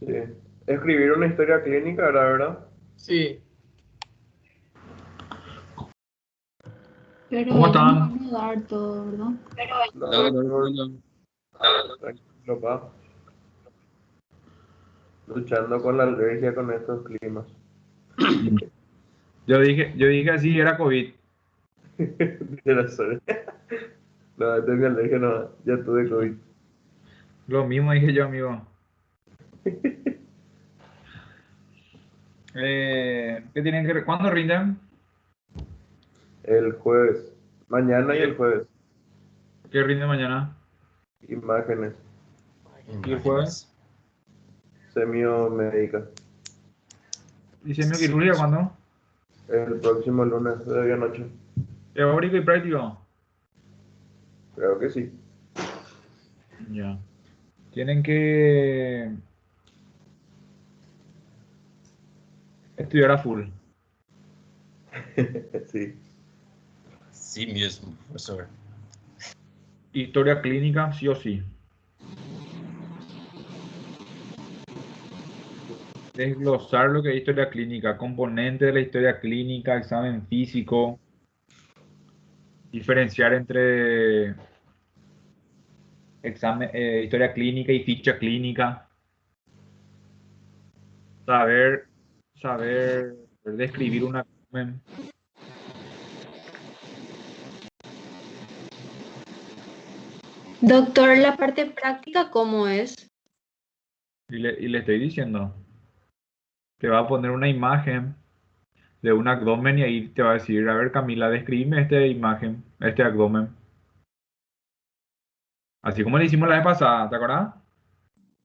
Sí. Escribir una historia clínica, ¿era verdad? Sí. Pero ¿Cómo ellos nos están? van a dar todo, ¿verdad? No, Dale, dale. tranquilo, pa. Luchando con la alergia con estos climas. Yo dije así, era COVID. Era sorry. No, tengo alergia, no. Ya tuve COVID. Lo mismo dije yo, amigo. ¿Qué tienen que ¿Cuándo rinden? El jueves. Mañana y el jueves. ¿Qué rinde mañana? Imágenes. ¿Y el jueves? Imágenes. Semiomédica. ¿Y semioquirúrgica cuándo? El próximo lunes de medianoche. Teórico y práctico. Creo que sí. Ya. Tienen que estudiar a full. Sí. Sí mismo, profesor. Historia clínica, sí o sí. Desglosar lo que es historia clínica, componente de la historia clínica, examen físico, diferenciar entre historia clínica y ficha clínica, saber, saber describir un abdomen. Doctor, la parte práctica, ¿cómo es? Y le estoy diciendo, te va a poner una imagen de un abdomen y ahí te va a decir, a ver Camila, describime esta imagen, este abdomen. Así como le hicimos la vez pasada, ¿te acordás?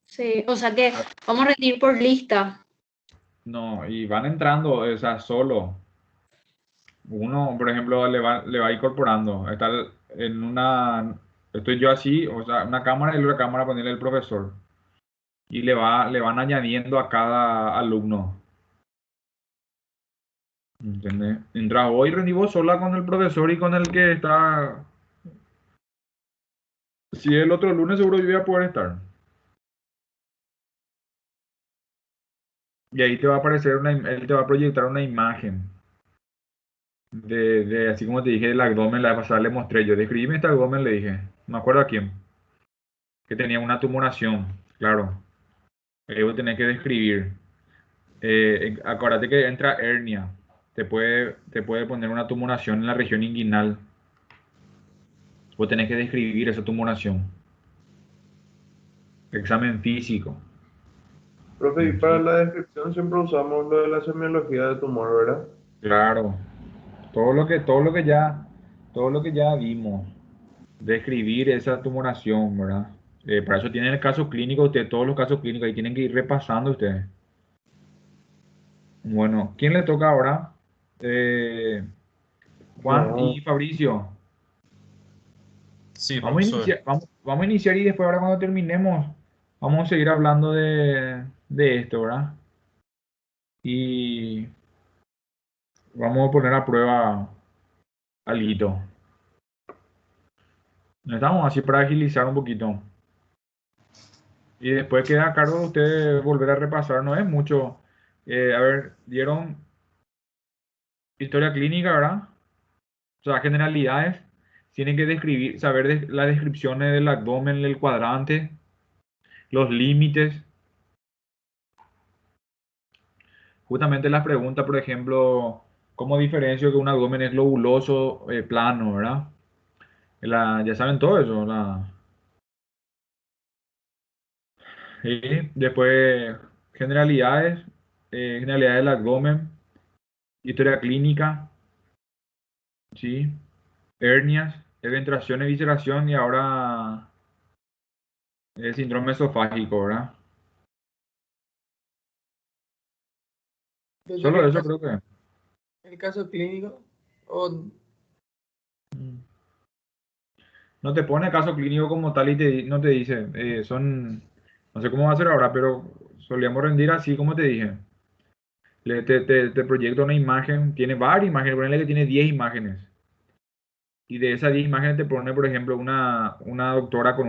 Sí, o sea que vamos a rendir por lista. No, y van entrando, o sea, solo. Uno, por ejemplo, le va incorporando. En una, estoy yo así, o sea, una cámara y otra cámara ponerle el profesor. Y le van añadiendo a cada alumno. ¿Entendés? Mientras hoy rendí vos sola con el profesor y con el que está. Si el otro lunes seguro yo voy a poder estar. Y ahí te va a aparecer él te va a proyectar una imagen así como te dije, el abdomen. La vez pasada le mostré yo. Describime este abdomen, le dije. No me acuerdo a quién. Que tenía una tumoración, claro. Ahí vos tenés que describir. Acuérdate que entra hernia. Te puede poner una tumoración en la región inguinal. Vos tenés que describir esa tumoración. Examen físico. Profe, y para Sí, la descripción siempre usamos lo de la semiología de tumor, ¿verdad? claro. Todo lo que ya vimos. Describir esa tumoración, ¿verdad? Para eso tienen el caso clínico, ustedes, todos los casos clínicos, y tienen que ir repasando ustedes. Bueno, ¿quién le toca ahora? Eh, Juan No, y Fabricio. Sí, Vamos a profesor. iniciar, vamos a iniciar y después ahora cuando terminemos, vamos a seguir hablando de esto, ¿verdad? Y vamos a poner a prueba alguito. Estamos así para agilizar un poquito. Y después queda a cargo de ustedes volver a repasar, no es mucho. A ver, dieron historia clínica, ¿verdad? O sea, generalidades. Tienen que describir, saber las descripciones del abdomen, del cuadrante, los límites. Justamente las preguntas, por ejemplo, ¿cómo diferencio que un abdomen es globuloso, plano, ¿verdad? Ya saben todo eso. Y después, generalidades, generalidades del abdomen, historia clínica, ¿sí? Hernias, eventuación, evisceración y ahora el síndrome esofágico, ¿verdad? Entonces, Solo eso creo que. el caso clínico, o No te pone caso clínico como tal y no te dice, no sé cómo va a ser ahora, pero solíamos rendir así como te dije. Te proyecta una imagen, tiene varias imágenes, ponele que tiene 10 imágenes. Y de esas 10 imágenes te pone, por ejemplo, una doctora con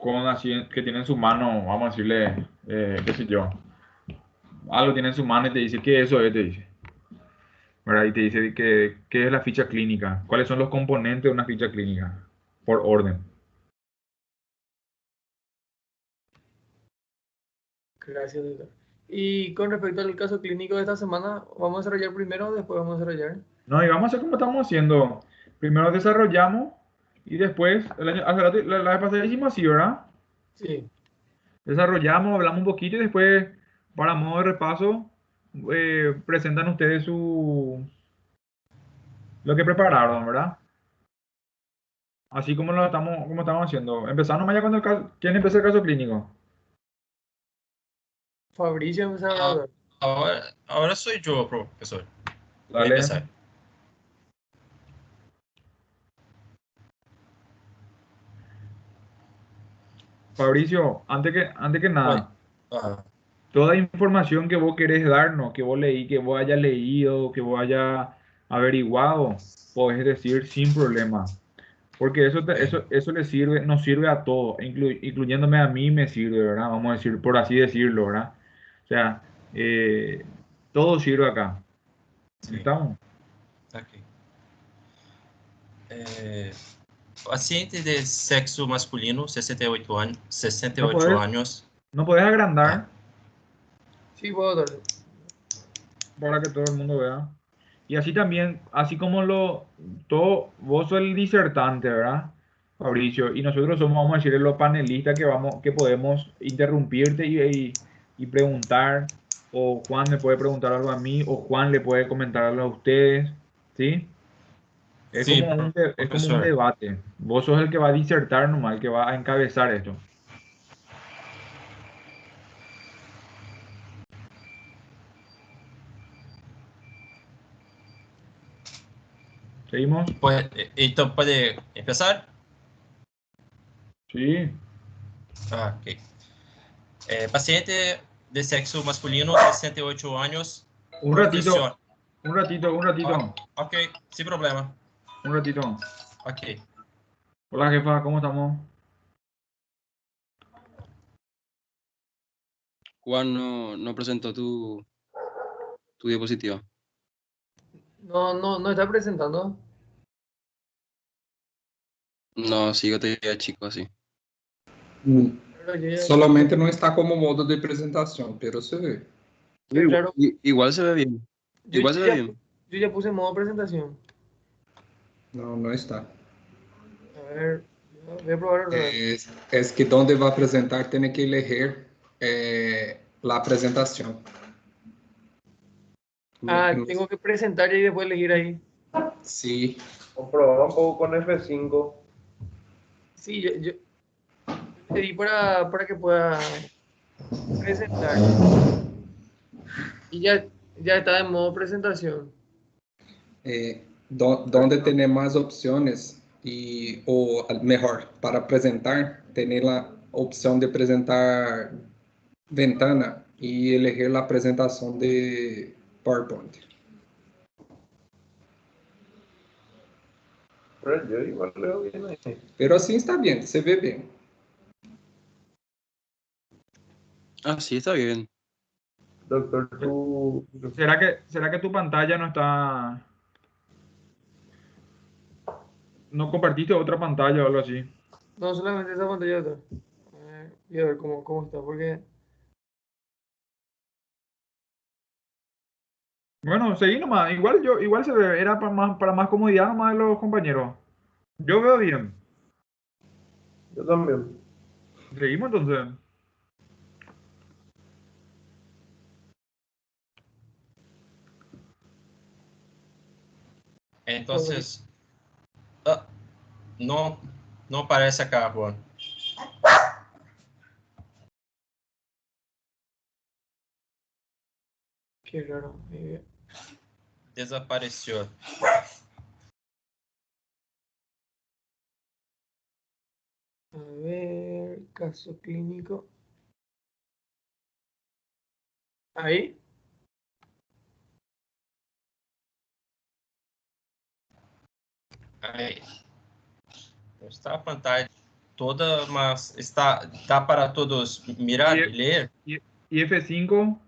con así, que tiene en su mano, vamos a decirle, qué sé yo, algo tiene en su mano y te dice, ¿qué eso es? Te dice. ¿Verdad? Y te dice qué es la ficha clínica, cuáles son los componentes de una ficha clínica, por orden. Gracias, doctor. Y con respecto al caso clínico de esta semana, ¿vamos a desarrollar primero o después vamos a desarrollar? No, y vamos a hacer como estamos haciendo. Primero desarrollamos y después, la vez pasada hicimos así, ¿verdad? Sí, Desarrollamos, hablamos un poquito y después, para modo de repaso, presentan ustedes lo que prepararon, ¿verdad? Así como estamos haciendo. Empezando mañana cuando ¿quién empieza el caso clínico? Fabricio empezó a Ah, hablar. ahora soy yo, profesor. Voy a Dale. empezar. Fabricio, antes que Oi. nada, Ah, toda información que vos querés darnos, que vos hayas leído, que vos hayas averiguado, podés decir sin problema. Porque ok. eso le sirve, nos sirve a todos, incluyéndome a mí me sirve, ¿verdad? Vamos a decir, por así decirlo, ¿verdad? O sea, todo sirve acá. Sim, ¿Estamos? ok. Paciente de sexo masculino, 68 años, No 68 podés, años. no podés Ah, agrandar Sí, puedo, doctor. para que todo el mundo vea. Y así también, así como vos sos el disertante, ¿verdad? Fabricio, y nosotros somos, vamos a decir, los panelistas que podemos interrumpirte y preguntar, o Juan me puede preguntar algo a mí, o Juan le puede comentar algo a ustedes, ¿sí? sim, Es como un professor. debate. Vos sos el que va a disertar nomás, el que va a encabezar esto. ¿Seguimos? Então, pode começar? Sí. Ah, ok. Paciente de sexo masculino, 68 años, Un ratito, profesión. un ratito, Ok, sin problema. un ratito. Ok. Hola jefa, ¿cómo estamos? Juan no presentó tu diapositiva. No está presentando. No, síguete ya, chico, así. Pero yo ya, Solamente no está como modo de presentación, pero se ve. claro, Igual se ve bien. yo, Igual se yo ve ya, bien. yo ya puse modo presentación. No, no está. A ver, voy a probar otra vez. Es que donde va a presentar tiene que elegir la presentación. Ah, tengo que presentar y después elegir ahí. Sí, Comprobar un poco con F5. Sí, yo le di para que pueda presentar. Y ya está en modo presentación. donde tiene más opciones o mejor, para presentar, tener la opción de presentar ventana y elegir la presentación de PowerPoint. Pero yo igual leo bien ahí. Pero así está bien, se ve bien. Ah, sí, está bien. Doctor, tú... ¿Será que tu pantalla no está, no compartiste otra pantalla o algo así? No, solamente esa pantalla de atrás. Y a ver cómo está, porque Bueno, seguí nomás. Igual se ve, era para más comodidad nomás de los compañeros. Yo veo bien. Yo también. Seguimos entonces. Entonces, ah, no, no aparece acá, Juan. qué raro. Desapareció. A ver, caso clínico. Ahí. Aí. Está a pantalla. toda, mas dá para todos mirar Y- y leer. Y F5,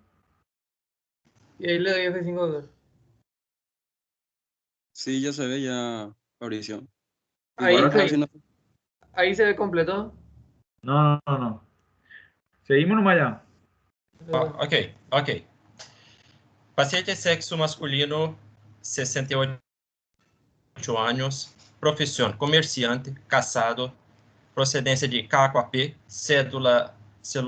Y ahí le doy F5, doctor. Sí, ya se ve, ya, Fabricio. Ahí, Igual estaba ahí, haciendo. ahí se ve completo. no. Seguimos nomás ya. Ok. Paciente de sexo masculino, 68 anos, profissão comerciante, casado, procedência de Cacoapé, cédula, seu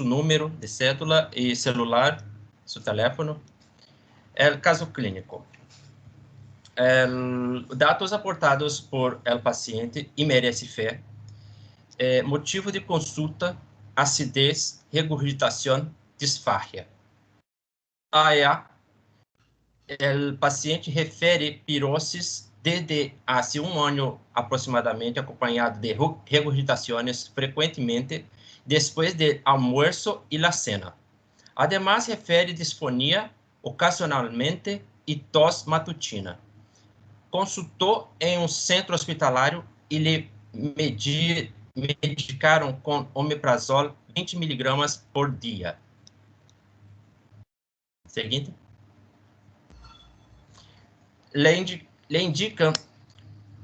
número de cédula e celular, seu telefone. Caso clínico. Dados aportados por el paciente e merece fé. Motivo de consulta, acidez, regurgitação, disfarria. O paciente refere piroses desde hace um ano aproximadamente, acompanhado de regurgitações frequentemente depois do almoço e la cena. Además, refere disfonia ocasionalmente e tos matutina. Consultou em um centro hospitalário e lhe medicaram com omeprazol 20 mg por dia. Seguinte. Le indicam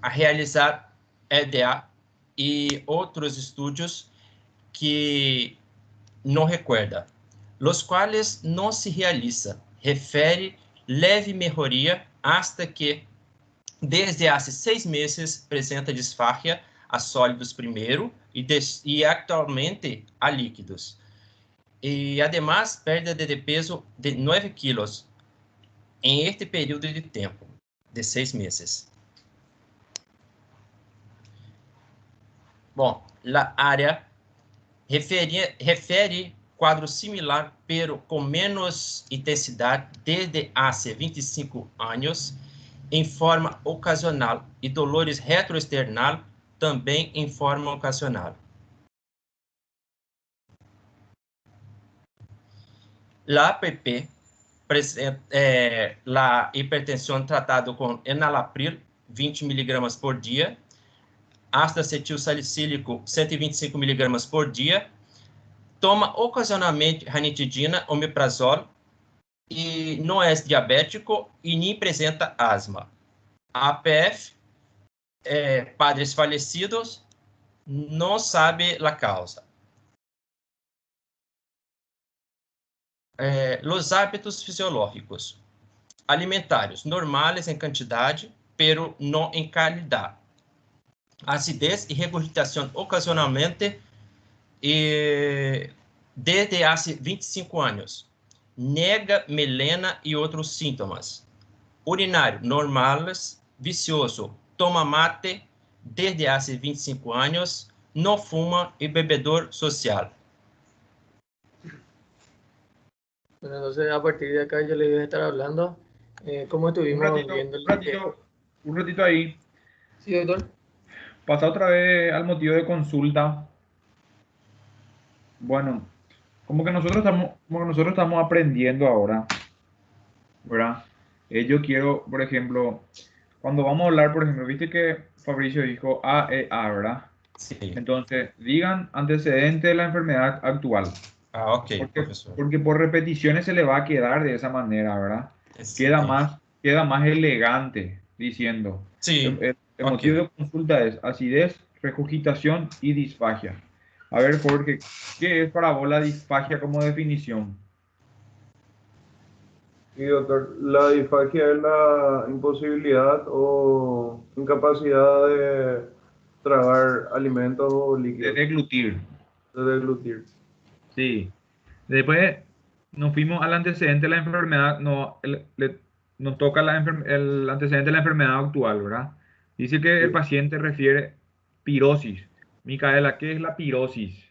a realizar EDA e outros estudos que não recuerda, los quais não se realiza. Refere leve melhoria hasta que, desde há 6 meses, apresenta disfarria a sólidos primeiro e actualmente a líquidos. E, además, perda de peso de 9 quilos em este período de tempo, de 6 meses. Bom, a área refere quadro similar, pero com menos intensidade, desde há 25 anos, em forma ocasional, e dolores retroesternal também em forma ocasional. La APP la hipertensão tratada com enalapril, 20 mg por dia, ácido acetil salicílico, 125 mg por dia, toma ocasionalmente ranitidina, omeprazol, e não é diabético e nem apresenta asma. APF, padres falecidos, não sabe a causa. Los hábitos fisiológicos. Alimentares, normais em quantidade, pero não em qualidade. Acidez e regurgitação ocasionalmente desde há 25 anos. Nega, melena e outros sintomas. Urinário, normais, vicioso, toma mate desde há 25 anos, não fuma e bebedor social. Bueno, entonces a partir de acá yo les voy a estar hablando como estuvimos viendo. Un ratito ahí. Sí, doctor. Pasa otra vez al motivo de consulta. Bueno, como que nosotros estamos aprendiendo ahora, ¿verdad? Yo quiero, por ejemplo, cuando vamos a hablar, por ejemplo, viste que Fabricio dijo AEA, ¿verdad? Sí. Entonces, digan antecedente de la enfermedad actual. Ok, profesor. Porque por repeticiones se le va a quedar de esa manera, ¿verdad? Sí, Queda más elegante diciendo. Sí. El motivo de consulta es acidez, regurgitación y disfagia. A ver, Jorge, ¿qué es para vos la disfagia como definición? Sí, doctor, la disfagia es la imposibilidad o incapacidad de tragar alimentos o De líquidos, deglutir. de deglutir. Sí. Después nos fuimos al antecedente de la enfermedad, nos toca el antecedente de la enfermedad actual, ¿verdad? Dice que el paciente refiere pirosis. Micaela, ¿qué es la pirosis?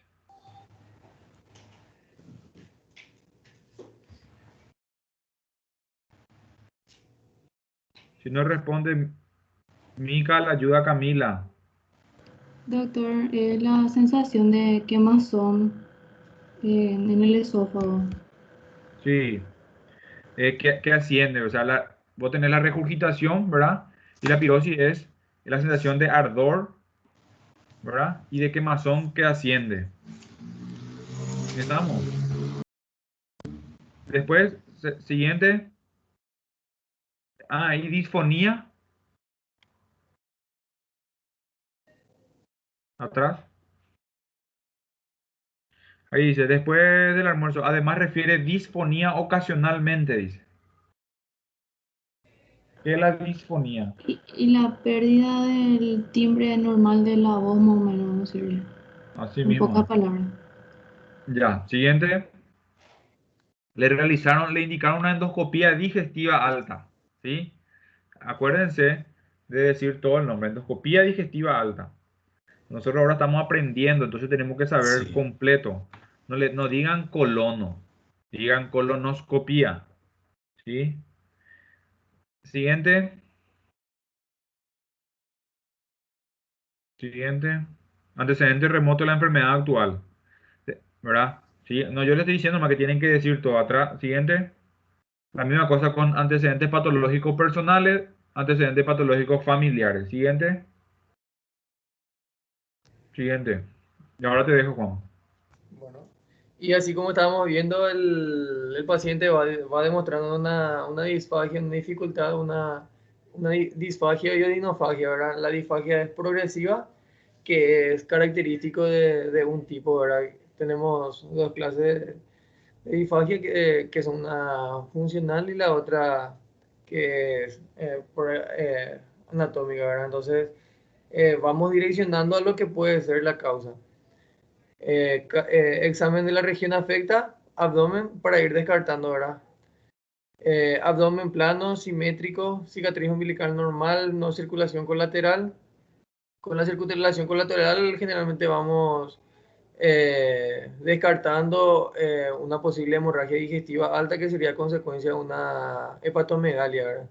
Si no responde Micaela, ayuda a Camila. Doctor, la sensación de quemazón en el esófago. Sí. Que asciende, o sea, vos tenés la regurgitación, ¿verdad? Y la pirosis es la sensación de ardor, ¿verdad? Y de quemazón que asciende. ¿Estamos? Después, siguiente. Y disfonía. Atrás. Ahí dice, después del almuerzo. Además refiere disfonía ocasionalmente, dice. ¿Qué es la disfonía? Y la pérdida del timbre normal de la voz, más o menos, ¿no sirve? Así En mismo. pocas palabras. Ya, siguiente. Le indicaron una endoscopía digestiva alta, ¿sí? Acuérdense de decir todo el nombre, endoscopía digestiva alta. Nosotros ahora estamos aprendiendo, entonces tenemos que saber Sí. completo. No digan colono, digan colonoscopía, ¿sí? Siguiente. Siguiente. Antecedente remoto de la enfermedad actual, ¿verdad? Sí, no, yo les estoy diciendo más que tienen que decir todo atrás. Siguiente. La misma cosa con antecedentes patológicos personales, antecedentes patológicos familiares. Siguiente. Siguiente. Y ahora te dejo, Juan. Bueno, y así como estábamos viendo, el paciente va demostrando una disfagia, una dificultad, una disfagia y odinofagia, ¿verdad? La disfagia es progresiva, que es característico de un tipo, ¿verdad? Tenemos dos clases de disfagia que son una funcional y la otra que es anatómica, ¿verdad? Entonces, vamos direccionando a lo que puede ser la causa. Examen de la región afecta, abdomen, para ir descartando, ¿verdad? Abdomen plano, simétrico, cicatriz umbilical normal, no circulación colateral. Con la circulación colateral generalmente vamos descartando una posible hemorragia digestiva alta que sería consecuencia de una hepatomegalia, ¿verdad?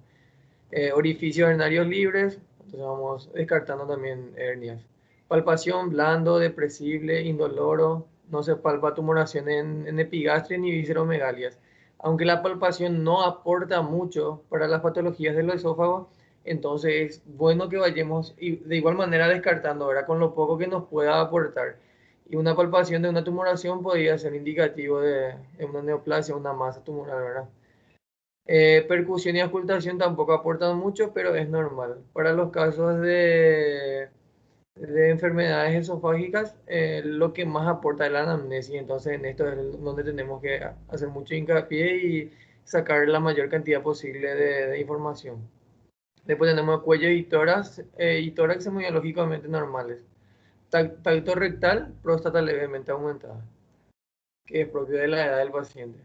Orificios hernarios libres, entonces vamos descartando también hernias. Palpación blando, depresible, indoloro, no se palpa tumoración en epigastria ni visceromegalias. Aunque la palpación no aporta mucho para las patologías del esófago, entonces es bueno que vayamos y de igual manera descartando, ¿verdad? Con lo poco que nos pueda aportar. Y una palpación de una tumoración podría ser indicativo de una neoplasia, una masa tumoral, ¿verdad? Percusión y ocultación tampoco aportan mucho, pero es normal. Para los casos de enfermedades esofágicas, lo que más aporta es la anamnesis. Entonces, en esto es donde tenemos que hacer mucho hincapié y sacar la mayor cantidad posible de información. Después tenemos cuello y tórax semiológicamente normales. Tacto rectal, próstata levemente aumentada, que es propio de la edad del paciente.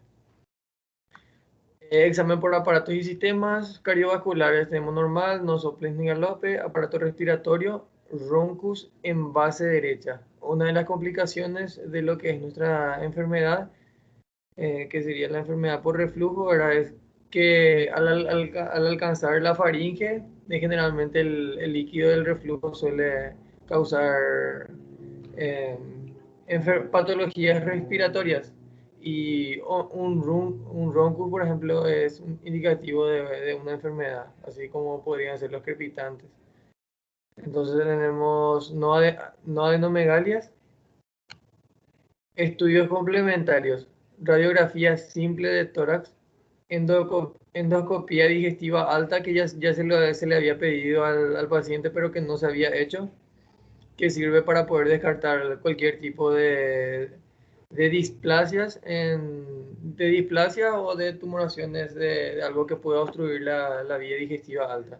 Examen por aparatos y sistemas cardiovasculares, tenemos normal, no soples ni galope, aparato respiratorio, roncus en base derecha. Una de las complicaciones de lo que es nuestra enfermedad, que sería la enfermedad por reflujo, ¿verdad? Es que al alcanzar la faringe, generalmente el líquido del reflujo suele causar eh, patologías respiratorias. Y un roncus, por ejemplo, es un indicativo de una enfermedad, así como podrían ser los crepitantes. Entonces tenemos no adenomegalias, estudios complementarios, radiografía simple de tórax, endoscopía digestiva alta, que ya se le había pedido al paciente, pero que no se había hecho, que sirve para poder descartar cualquier tipo de displasias, de displasia o de tumoraciones de algo que pueda obstruir la vía digestiva alta.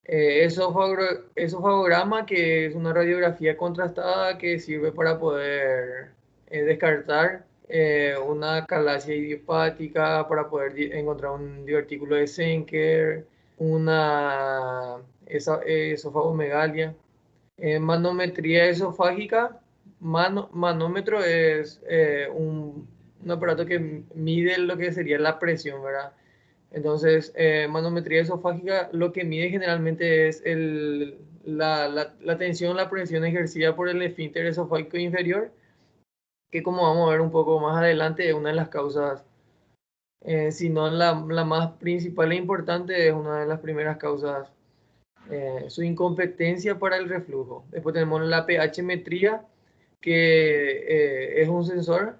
Esofagograma, que es una radiografía contrastada que sirve para poder descartar una calasia idiopática, para poder encontrar un divertículo de Senker, una esofagomegalia. Manometría esofágica. Manómetro es un aparato que mide lo que sería la presión, ¿verdad? Entonces, manometría esofágica lo que mide generalmente es la tensión, la presión ejercida por el esfínter esofágico inferior, que como vamos a ver un poco más adelante es una de las causas, si no la más principal e importante, es una de las primeras causas su incompetencia para el reflujo. Después tenemos la pH-metría, que es un sensor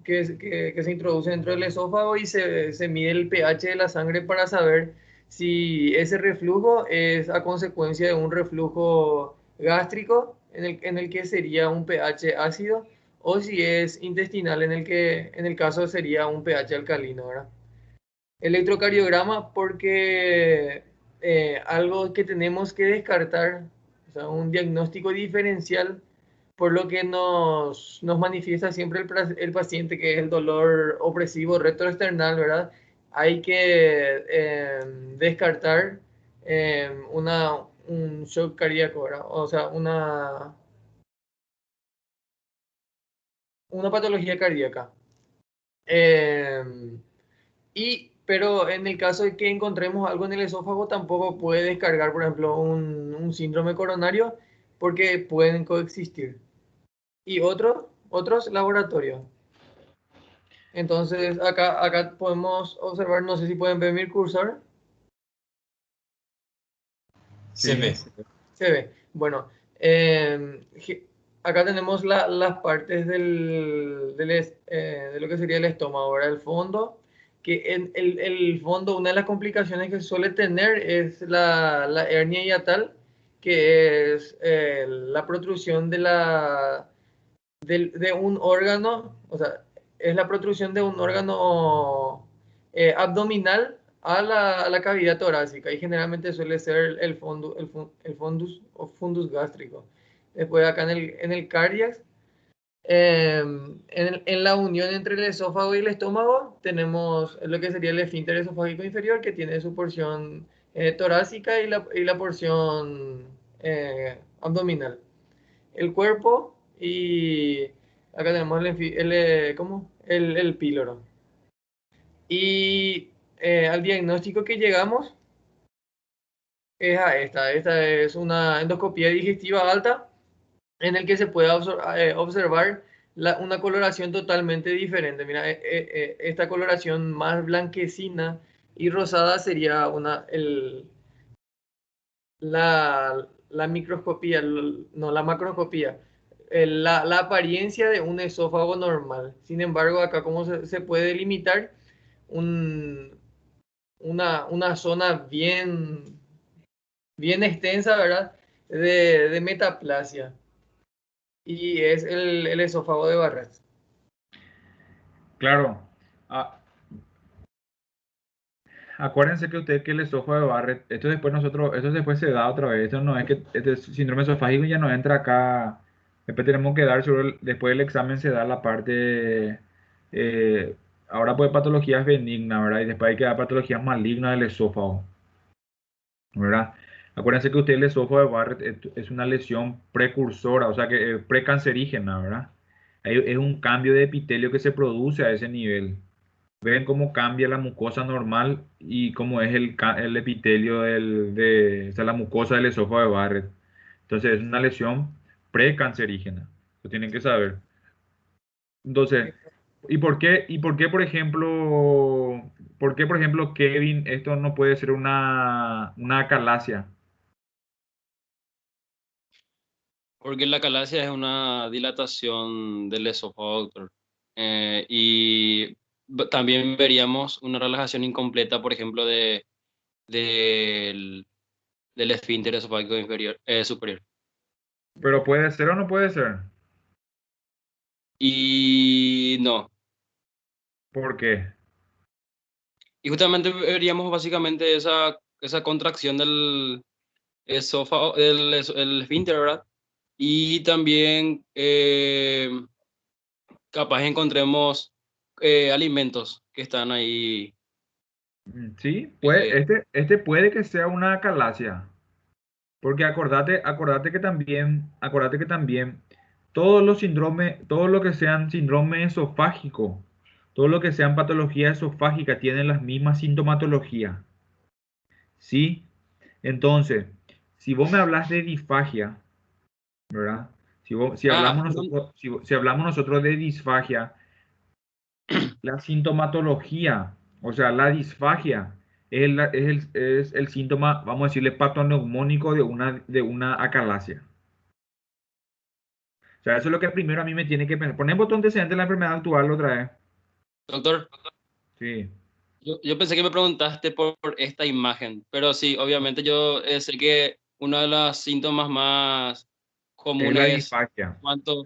que se introduce dentro del esófago y se mide el pH de la sangre para saber si ese reflujo es a consecuencia de un reflujo gástrico, en el que sería un pH ácido, o si es intestinal, en el caso sería un pH alcalino, ¿verdad? Electrocardiograma, porque algo que tenemos que descartar, o sea, un diagnóstico diferencial, por lo que nos manifiesta siempre el paciente, que es el dolor opresivo retroesternal, ¿verdad? Hay que descartar un shock cardíaco, ¿verdad? O sea, una patología cardíaca. Pero en el caso de que encontremos algo en el esófago, tampoco puede descargar, por ejemplo, un síndrome coronario, porque pueden coexistir. Y otros laboratorios. Entonces, acá podemos observar, no sé si pueden ver mi cursor. Se ve. Se ve. Bueno, acá tenemos las partes de lo que sería el estómago. Ahora, el fondo, que en el fondo, una de las complicaciones que suele tener es la hernia hiatal, que es la protrusión de un órgano, o sea, es la protrusión de un órgano abdominal a la cavidad torácica, y generalmente suele ser el fundus o fundus gástrico. Después acá en el cardiac, en la unión entre el esófago y el estómago, tenemos lo que sería el esfínter esofágico inferior, que tiene su porción torácica y la porción abdominal. El cuerpo, y acá tenemos el píloro. Y al diagnóstico que llegamos es a esta es una endoscopía digestiva alta, en el que se puede observar una coloración totalmente diferente. Mira, esta coloración más blanquecina y rosada sería la microscopía, no, la macroscopía, la apariencia de un esófago normal. Sin embargo, acá como se puede delimitar una zona bien extensa, ¿verdad? De metaplasia. Y es el esófago de Barrett. Claro. Acuérdense que el esófago de Barrett, esto después se da otra vez. Esto no es que este síndrome esofágico ya no entra acá. Después tenemos que dar después del examen se da la parte, eh, ahora pues patologías benignas, ¿verdad? Y después hay que dar patologías malignas del esófago, ¿verdad? Acuérdense que el esófago de Barrett es una lesión precursora, o sea que precancerígena, ¿verdad? Es un cambio de epitelio que se produce a ese nivel. Ven cómo cambia la mucosa normal y cómo es el epitelio o sea, la mucosa del esófago de Barrett. Entonces es una lesión precancerígena. Lo tienen que saber. Entonces, por qué, por ejemplo, Kevin, esto no puede ser una acalasia? Porque la calasia es una dilatación del esófago, doctor. Y también veríamos una relajación incompleta, por ejemplo, del esfínter esofágico superior. Pero puede ser o no puede ser. Y no. ¿Por qué? Y justamente veríamos básicamente esa contracción del esófago, el esfínter, ¿verdad? Y también capaz encontremos alimentos que están ahí. Sí, eh, este puede que sea una acalasia. Porque acordate que también todos los síndromes, todo lo que sean síndrome esofágico, todo lo que sean patología esofágica tienen las mismas sintomatologías. ¿Sí? Entonces, si vos me hablas de disfagia, ¿verdad? Perdón. Si hablamos nosotros de disfagia, la sintomatología, o sea, la disfagia es el síntoma, vamos a decirle, patoneumónico de una acalasia. O sea, eso es lo que primero a mí me tiene que pensar. Ponemos tu antecedente de la enfermedad actual otra vez. Doctor, Sí. yo pensé que me preguntaste por esta imagen, pero sí, obviamente yo sé que uno de los síntomas más Es la comunes disfagia. cuanto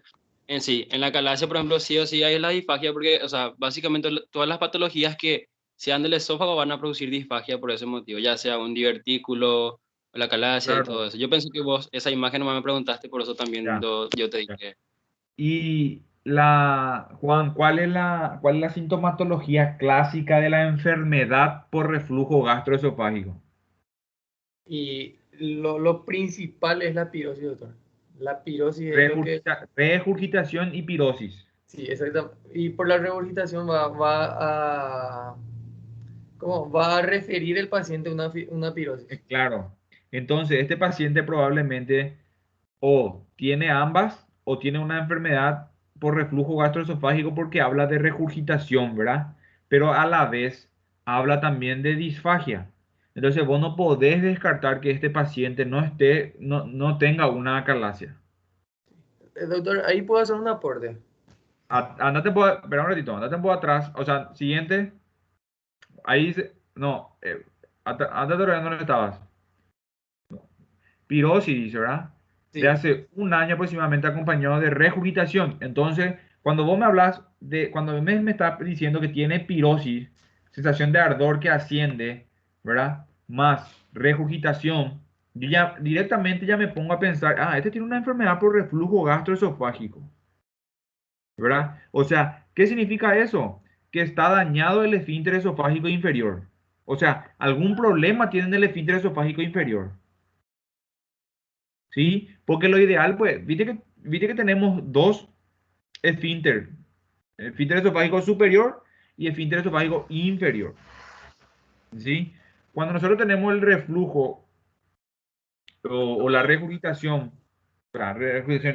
en sí, en la acalasia, por ejemplo, sí o sí hay la disfagia porque, o sea, básicamente todas las patologías que sean del esófago van a producir disfagia por ese motivo, ya sea un divertículo, o la acalasia y todo Claro, eso. Yo pensé que vos esa imagen no me preguntaste, por eso también ya, yo te ya. dije. Y Juan, ¿cuál es la sintomatología clásica de la enfermedad por reflujo gastroesofágico? Y lo principal es la pirosis, doctor. La pirosis es lo que, Regurgitación y pirosis. sí, exactamente. Y por la regurgitación va a, ¿cómo? Va a referir el paciente a una pirosis. Claro. Entonces, este paciente probablemente o tiene ambas o tiene una enfermedad por reflujo gastroesofágico porque habla de regurgitación, ¿verdad? Pero a la vez habla también de disfagia. Entonces, vos no podés descartar que este paciente no tenga una acalasia. Doctor, ahí puedo hacer un aporte. Espera un ratito, andate un poco atrás. O sea, siguiente, no, andate todavía donde estabas. Pirosis, dice, ¿verdad? De Sí, hace un año aproximadamente acompañado de regurgitación. Entonces, cuando vos me hablas cuando me estás diciendo que tiene pirosis, sensación de ardor que asciende, ¿verdad? Más regurgitación, yo ya directamente ya me pongo a pensar, este tiene una enfermedad por reflujo gastroesofágico, ¿verdad? O sea, ¿qué significa eso? Que está dañado el esfínter esofágico inferior. O sea, algún problema tiene en el esfínter esofágico inferior. ¿Sí? Porque lo ideal, pues, viste que tenemos dos esfínter, esfínter esofágico superior y esfínter esofágico inferior, ¿sí? Cuando nosotros tenemos el reflujo o la regurgitación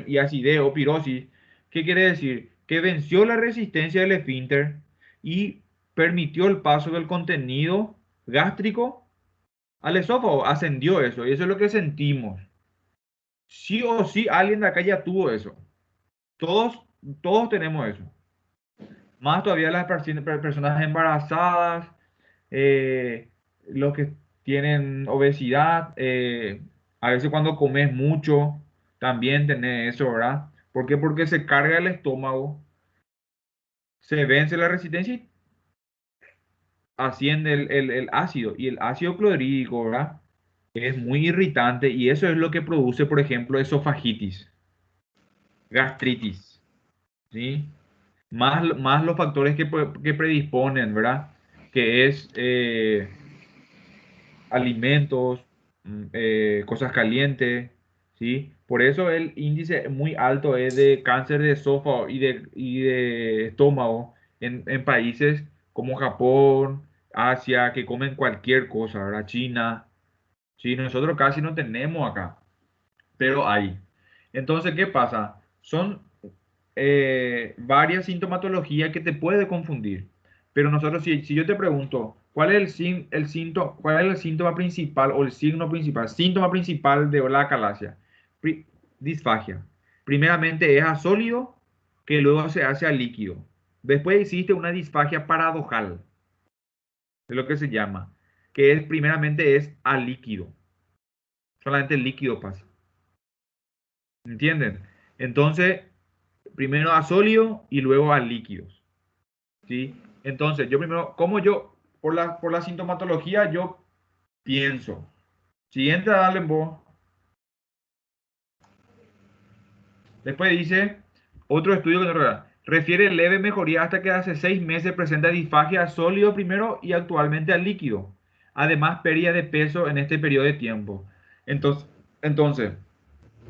y acidez o pirosis, ¿qué quiere decir? Que venció la resistencia del esfínter y permitió el paso del contenido gástrico al esófago, ascendió eso, y eso es lo que sentimos. Sí o sí, alguien de acá ya tuvo eso. Todos, todos tenemos eso. Más todavía las personas embarazadas, los que tienen obesidad, a veces cuando comes mucho, también tenés eso, ¿verdad? ¿Por qué? Porque se carga el estómago, se vence la resistencia y asciende el ácido. Y el ácido clorhídrico, ¿verdad? Es muy irritante y eso es lo que produce, por ejemplo, esofagitis, gastritis, ¿sí? Más los factores que predisponen, ¿verdad? Que es alimentos, cosas calientes, ¿sí? Por eso el índice muy alto es de cáncer de esófago y de estómago en países como Japón, Asia, que comen cualquier cosa, ¿verdad? China, sí, nosotros casi no tenemos acá, pero hay. Entonces, ¿qué pasa? Son varias sintomatologías que te puede confundir. Pero nosotros, si yo te pregunto, ¿cuál es el síntoma principal o el signo principal? Síntoma principal de la acalasia. Disfagia. Primeramente es a sólido, que luego se hace a líquido. Después existe una disfagia paradojal, es lo que se llama, que es primeramente es a líquido. Solamente el líquido pasa. ¿Entienden? Entonces, primero a sólido y luego a líquidos, ¿sí? Entonces, yo primero, por la sintomatología, yo pienso, siguiente a Dallenbo, después dice, otro estudio que nos refiere leve mejoría hasta que hace 6 meses presenta disfagia sólido primero y actualmente al líquido. Además, pérdida de peso en este periodo de tiempo. Entonces,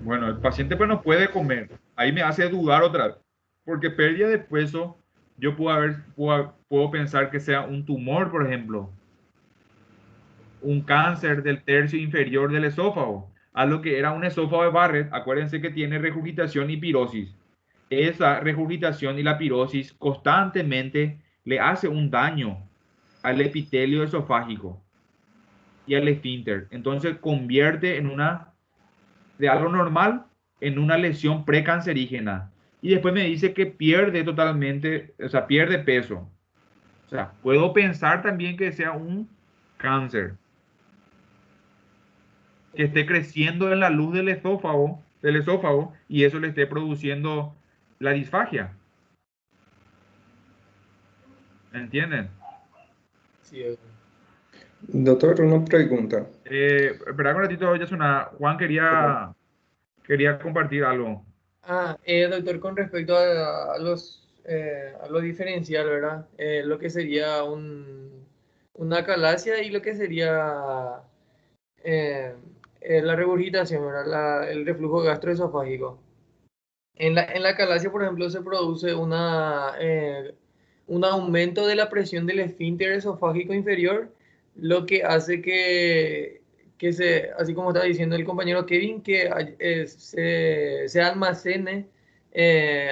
bueno, el paciente pues no puede comer. Ahí me hace dudar otra vez. Porque pérdida de peso, yo puedo pensar que sea un tumor, por ejemplo, un cáncer del tercio inferior del esófago, a lo que era un esófago de Barrett. Acuérdense que tiene regurgitación y pirosis. Esa regurgitación y la pirosis constantemente le hace un daño al epitelio esofágico. y al esfínter. Entonces convierte de algo normal en una lesión precancerígena. Y después me dice que pierde totalmente, o sea, pierde peso. O sea, puedo pensar también que sea un cáncer que esté creciendo en la luz del esófago, y eso le esté produciendo la disfagia. ¿Entienden? Sí, Doctor, una pregunta. Espera un ratito, Yasuna. Juan quería compartir algo. Doctor, con respecto a lo diferencial, ¿verdad? Lo que sería una calasia y lo que sería eh, la regurgitación, ¿verdad? El reflujo gastroesofágico. En la calasia, por ejemplo, se produce un aumento de la presión del esfínter esofágico inferior, lo que hace así como estaba diciendo el compañero Kevin, se almacene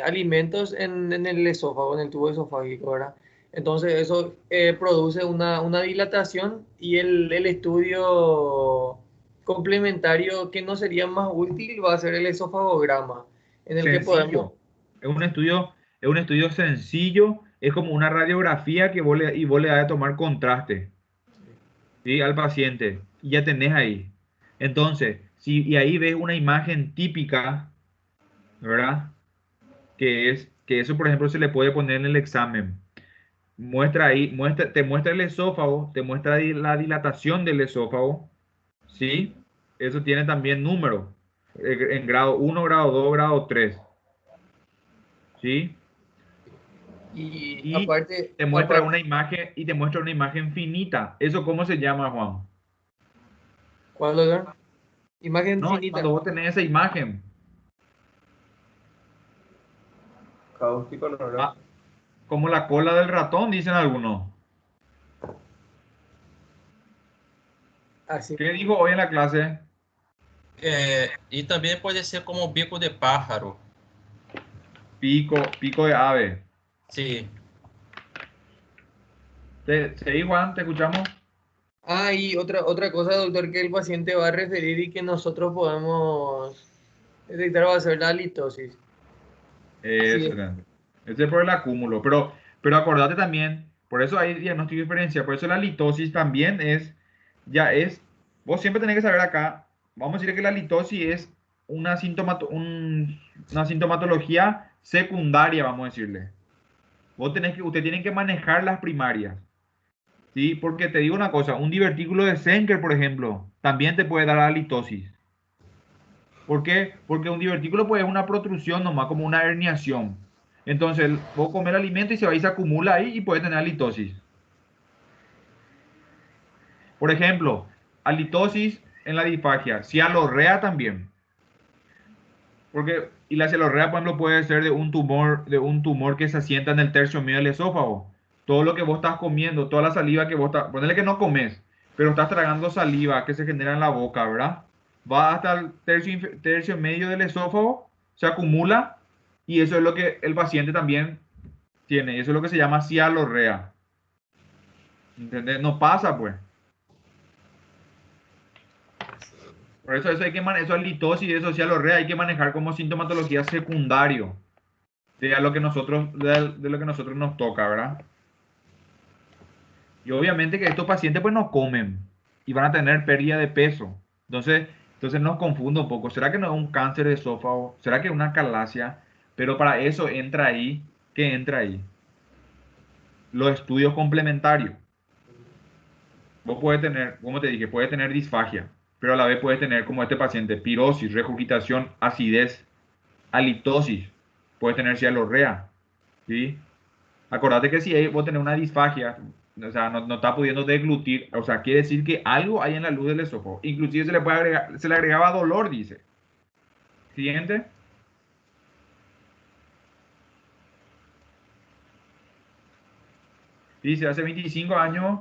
alimentos en el esófago, en el tubo esofágico, ¿verdad? Entonces eso produce una dilatación y el estudio complementario que no sería más útil va a ser el esofagograma en el que podemos, Sencillo. Es un estudio sencillo. Es como una radiografía que vos le das de tomar contraste, ¿sí? Al paciente. Y ya tenés ahí. Entonces, y ahí ves una imagen típica, ¿verdad? Que eso, por ejemplo, se le puede poner en el examen. Muestra ahí, te muestra el esófago, te muestra ahí la dilatación del esófago, ¿sí? Eso tiene también número, en grado 1, grado 2, grado 3, ¿sí? y Y aparte, te muestra una imagen finita. ¿Eso cómo se llama, Juan? ¿cuál doctor? Imagen No, cuando finita. vos tenés esa imagen, Cáustico, ¿no era? ah, como la cola del ratón, dicen algunos. Así ¿Qué mismo. dijo hoy en la clase? E também pode ser como bico de pájaro. Pico de ave. Sim. ¿Seguí, Juan? ¿Te escuchamos? Y otra cosa, doctor, que el paciente va a referir y que nosotros podemos detectar va a ser la litosis. Sí, Excelente. Ese es por el acúmulo. Pero acordate también, por eso hay diagnóstico diferencial. Por eso la litosis también ya es, vos siempre tenés que saber acá, vamos a decir que la litosis es una sintomatología secundaria, vamos a decirle. Usted tiene que manejar las primarias. ¿Sí? Porque te digo una cosa, un divertículo de Schenker, por ejemplo, también te puede dar la litosis. ¿Por qué? Porque un divertículo pues es una protrusión nomás, como una herniación. Entonces, vos comer el alimento y se acumula ahí y puede tener halitosis. Por ejemplo, halitosis en la disfagia, cialorrea también. Y la cialorrea, por ejemplo, puede ser de un tumor que se asienta en el tercio medio del esófago. Todo lo que vos estás comiendo, toda la saliva que vos estás, ponele que no comes, pero estás tragando saliva que se genera en la boca, ¿verdad? Va hasta el tercio medio del esófago, se acumula, y eso es lo que el paciente también tiene. Eso es lo que se llama cialorrea. ¿Entendés? No pasa, pues. Por eso hay que eso es litosis y eso cialorrea hay que manejar como sintomatología secundario de lo que nosotros nos toca, ¿verdad? Y obviamente que estos pacientes pues no comen y van a tener pérdida de peso. Entonces nos confundo un poco. ¿Será que no es un cáncer de esófago? ¿Será que es una calasia? Pero para eso entra ahí, ¿qué entra ahí? Los estudios complementarios. Vos puedes tener, como te dije, puedes tener disfagia, pero a la vez puedes tener como este paciente, pirosis, regurgitación, acidez, halitosis, puedes tener cialorrea, ¿sí? Acordate que si vos tenés una disfagia, o sea, no está pudiendo deglutir, o sea, quiere decir que algo hay en la luz del esófago. Inclusive se le agregaba dolor, dice. Siguiente. Dice, hace 25 años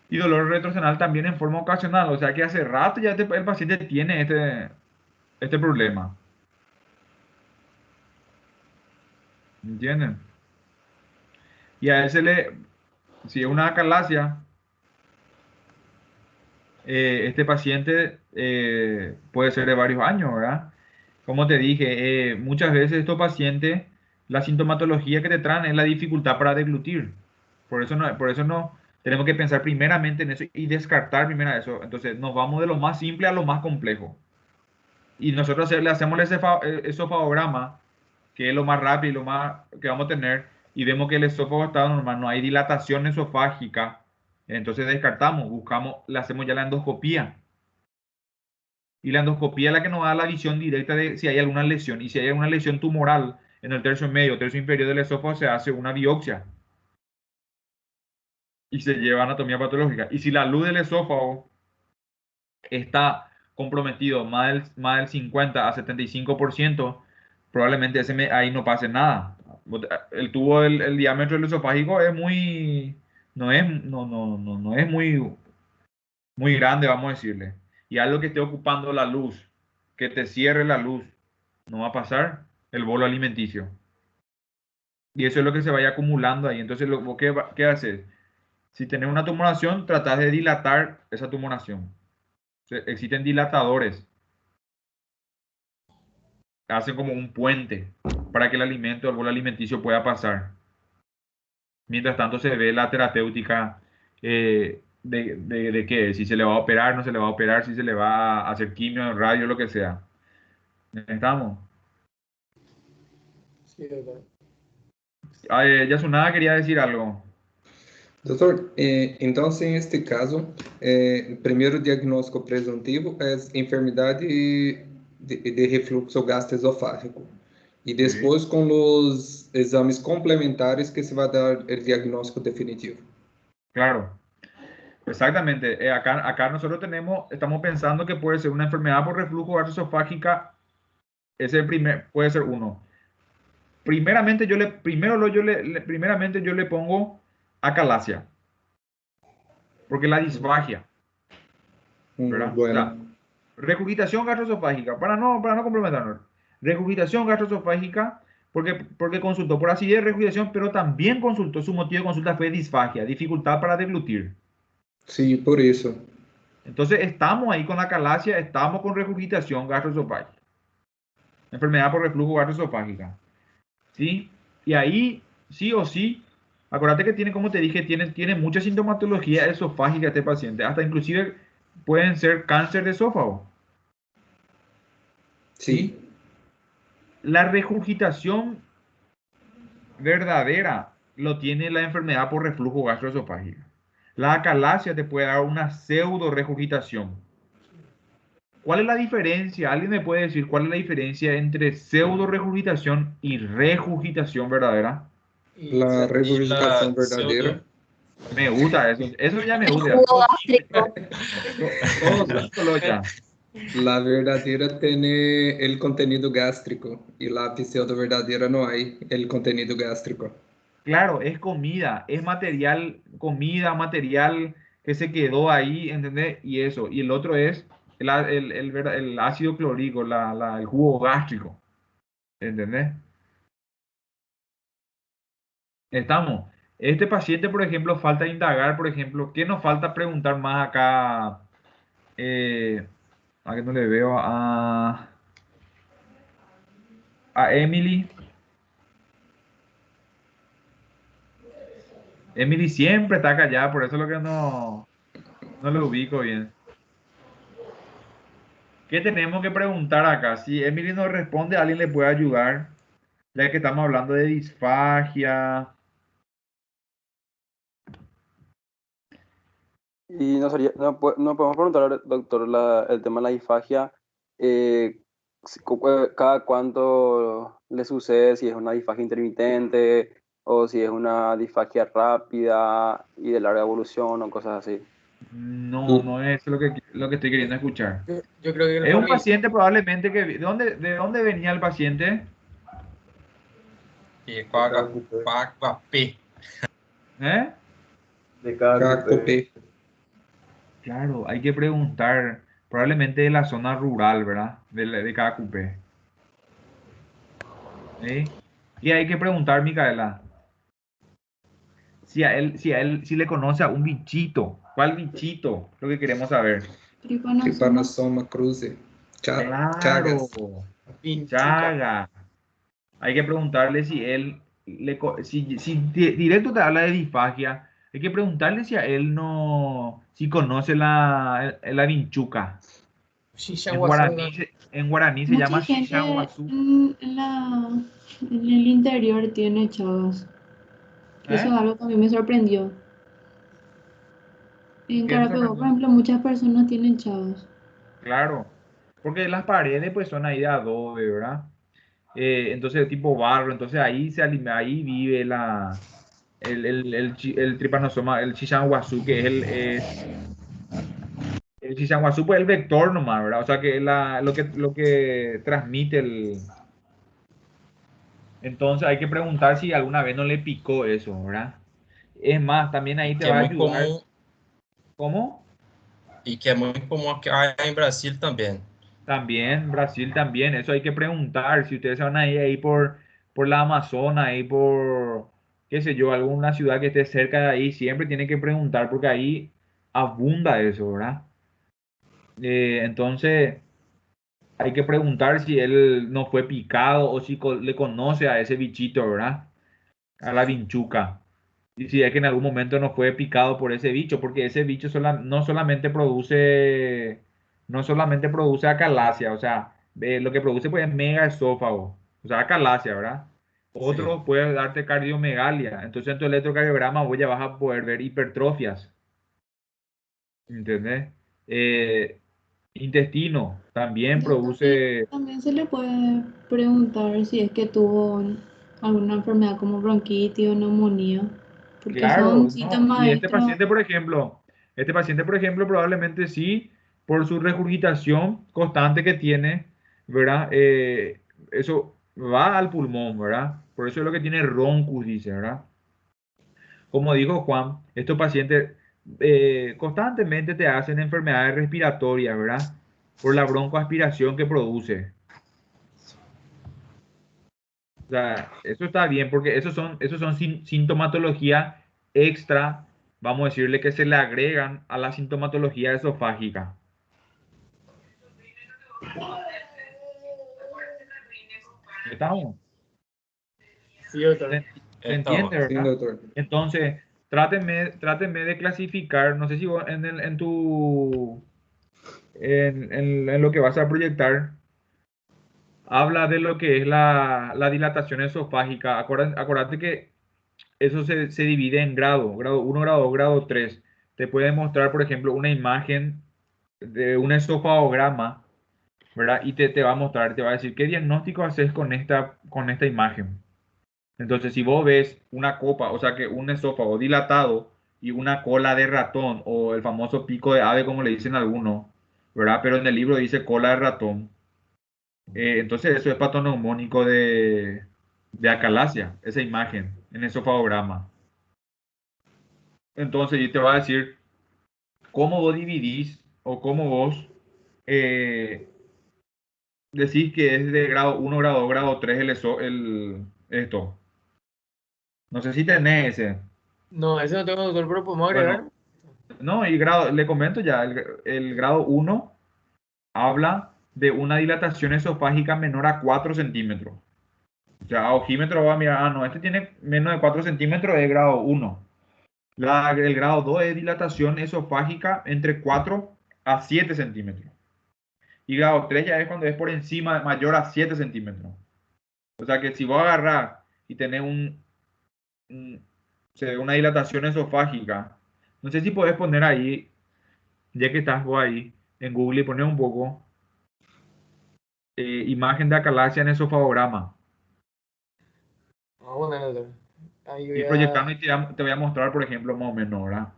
y dolor retrocenal también en forma ocasional. O sea que hace rato ya el paciente tiene este problema. ¿Entienden? Y a ese si es una acalasia, este paciente puede ser de varios años, ¿verdad? Como te dije, muchas veces estos pacientes, la sintomatología que te traen es la dificultad para deglutir. Por eso no tenemos que pensar primeramente en eso y descartar primero eso. Entonces nos vamos de lo más simple a lo más complejo. Y nosotros le hacemos ese esofagograma, que es lo más rápido y lo más que vamos a tener, y vemos que el esófago está normal, no hay dilatación esofágica. Entonces descartamos, buscamos, le hacemos ya la endoscopía. Y la endoscopía es la que nos da la visión directa de si hay alguna lesión. Y si hay alguna lesión tumoral en el tercio medio o tercio inferior del esófago, se hace una biopsia. Y se lleva anatomía patológica. Y si la luz del esófago está comprometido más del 50 a 75%, probablemente ahí no pase nada. El tubo, el diámetro del esofágico es muy, no es muy grande, vamos a decirle. Y algo que esté ocupando la luz, que te cierre la luz, no va a pasar el bolo alimenticio. Y eso es lo que se vaya acumulando ahí. Entonces, ¿qué haces? Si tenés una tumoración, tratás de dilatar esa tumoración. Existen dilatadores. Hacen como un puente para que el alimento, el bolo alimenticio pueda pasar. Mientras tanto, se ve la terapéutica de qué, si se le va a operar, no se le va a operar, si se le va a hacer quimio, radio, lo que sea. ¿Estamos? Sí, doctor. Yasunada quería decir algo. Doutor, então, em este caso, o primeiro diagnóstico presuntivo é enfermidade de refluxo gastroesofágico. E depois, com os exames complementares, que se vai dar o diagnóstico definitivo. Claro, exactamente. Acá nosotros estamos pensando que puede ser una enfermedad por reflujo gastroesofágica. Puede ser uno. Primeramente yo le pongo acalasia, porque la disfagia, ¿verdad? O sea, Bueno, regurgitación gastroesofágica, para no complementarnos. Regurgitación gastroesofágica, porque consultó por acidez, regurgitación, pero también consultó, su motivo de consulta fue disfagia, dificultad para deglutir. sim, por isso. Entonces estamos ahí con la acalasia, estamos con regurgitación gastroesofágica, enfermedad por reflujo gastroesofágica, ¿sí? Y ahí, sí o sí, acuérdate que tiene, como te dije, tiene mucha sintomatología esofágica este paciente, hasta inclusive pueden ser cáncer de esófago, Sim. ¿sí? La regurgitación verdadera lo tiene la enfermedad por reflujo gastroesofágica. La acalasia te puede dar una pseudo regurgitación. ¿Cuál es la diferencia? ¿Alguien me puede decir cuál es la diferencia entre pseudo regurgitación y regurgitación verdadera? Y A regurgitação La verdadeira. Me gusta eso. Eso ya me El gusta. jugo gástrico. Todo cinco ya. La verdadeira tem o contenido gástrico e la pseudo verdadeira não há o contenido gástrico. Claro, es comida, es material, comida, material que se quedó ahí, ¿entendés? Y eso. Y el otro es el ácido clorhídrico, el jugo gástrico, ¿entendés? Estamos. Este paciente, por ejemplo, falta indagar, por ejemplo, ¿qué nos falta preguntar más acá? A que no le veo a Emily. Emily siempre está callada, por eso es lo que no lo ubico bien. ¿Qué tenemos que preguntar acá? Si Emily nos responde, alguien le puede ayudar, ya que estamos hablando de disfagia. Y no podemos preguntar, doctor, el tema de la disfagia, cada cuánto le sucede, si es una disfagia intermitente o si es una disfagia rápida y de larga evolución o cosas así. No es lo que estoy queriendo escuchar. yo creo que el Es un familiar, paciente probablemente que... ¿De dónde venía el paciente? E P. ¿Eh? De cada KKP. Claro, hay que preguntar, probablemente de la zona rural, ¿verdad? De cada cupé. ¿Sí? Y hay que preguntar, Micaela, si le conoce a un bichito ¿Cuál bichito? Lo que queremos saber. Trypanosoma. Trypanosoma cruzi. Claro, Chagas. Pinchuca. Chaga. Hay que preguntarle si él, si directo te habla de disfagia, hay que preguntarle si a él no, si conoce la vinchuca. Shisha En Guasú, guaraní, en guaraní se Mucha llama gente Shishaguazú. en el interior tiene chagas. Eso es ¿Eh? algo que a mí me sorprendió. En ¿Qué te Carapigo, por sorprendió? ejemplo, muchas personas tienen chagas. Claro, porque las paredes pues son ahí de adobe, ¿verdad? Entonces tipo barro, entonces ahí ahí vive el trypanosoma, el Shishaguazú, que es el Shishaguazú, pues el vector nomás, ¿verdad? O sea que es lo que transmite el. Entonces hay que preguntar si alguna vez no le picó eso, ¿verdad? Es más, también ahí te que é va a muito ayudar. comum ¿Cómo? e que é muito comum aqui em Brasil também. También, Brasil también, eso hay que preguntar. Si ustedes se van a ir ahí por la Amazona, ahí por, qué sé yo, alguna ciudad que esté cerca de ahí, siempre tienen que preguntar porque ahí abunda eso, ¿verdad? Entonces, hay que preguntar si él no fue picado o si le conoce a ese bichito, ¿verdad? A la vinchuca. Y si es que en algún momento no fue picado por ese bicho, porque ese bicho no solamente produce acalasia, o sea, lo que produce pues es megaesófago, o sea, acalasia, ¿verdad? Sim. Otro puede darte cardiomegalia, entonces en tu electrocardiograma vos ya vas a poder ver hipertrofias, ¿entendés? Eh, intestino también Ya también, produce, también se le puede preguntar si es que tuvo alguna enfermedad como bronquitis o neumonía, porque son claro, ¿no? síntomas Y extra. este paciente, por ejemplo, probablemente sí, por su regurgitación constante que tiene, ¿verdad? Eso va al pulmón, ¿verdad? Por eso es lo que tiene roncus, dice, ¿verdad? Como dijo Juan, estos pacientes constantemente te hacen enfermedades respiratorias, ¿verdad? Por la broncoaspiración que produce. O sea, eso está bien porque esos son sintomatología extra, vamos a decirle que se le agregan a la sintomatología esofágica. ¿Estamos? Sí, doctor. ¿Se Então, entiende, Sim, verdad? doutor. Entonces, trátenme de clasificar, no sé si vos en lo que vas a proyectar, habla de lo que es la dilatación esofágica. Acuérdate que eso se divide en grado 1, grado 2, grado 3. Te puede mostrar, por ejemplo, una imagen de un esofagograma, ¿verdad? Y te va a mostrar, te va a decir qué diagnóstico haces con esta imagen. Entonces, si vos ves una copa, o sea que un esófago dilatado y una cola de ratón, o el famoso pico de ave, como le dicen algunos, ¿verdad? Pero en el libro dice cola de ratón. Entonces, eso es patoneumónico de acalasia, esa imagen, en esofagograma. Entonces, y te va a decir cómo vos dividís o cómo vos eh, decís que es de grado 1, grado 2, grado 3 esto. No sé si tenés ese. No, ese no tengo, doctor, pero podemos Bueno, agregar. no, y le comento ya, el grado 1 habla de una dilatación esofágica menor a 4 centímetros. O sea, a ojímetro va a mirar, no, este tiene menos de 4 centímetros, es grado 1. El grado 2 es dilatación esofágica entre 4 a 7 centímetros. Y grado 3 ya es cuando es por encima, mayor a 7 centímetros. O sea que si vos agarrar y tenés una dilatación esofágica, no sé si podés poner ahí, ya que estás vos ahí, en Google y poner un poco imagen de acalasia en esofagograma. Vamos a poner, doctor. Ahí Y proyectando y te voy a mostrar, por ejemplo, más o menos, ¿verdad?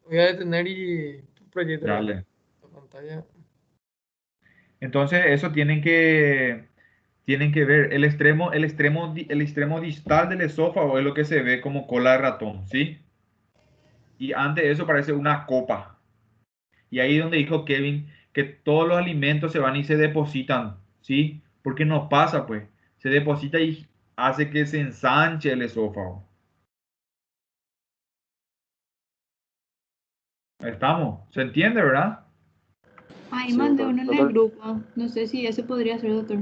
voy a detener y proyecto la Dale. pantalla. Entonces, eso tienen que ver el extremo distal del esófago es lo que se ve como cola de ratón, ¿sí? Y antes de eso parece una copa. Y ahí donde dijo Kevin que todos los alimentos se van y se depositan, ¿sí? Porque no pasa, pues. Se deposita y hace que se ensanche el esófago. Estamos, ¿se entiende, verdad? Ahí Sí, mandé uno en el total. grupo. No sé si ese podría ser, doctor.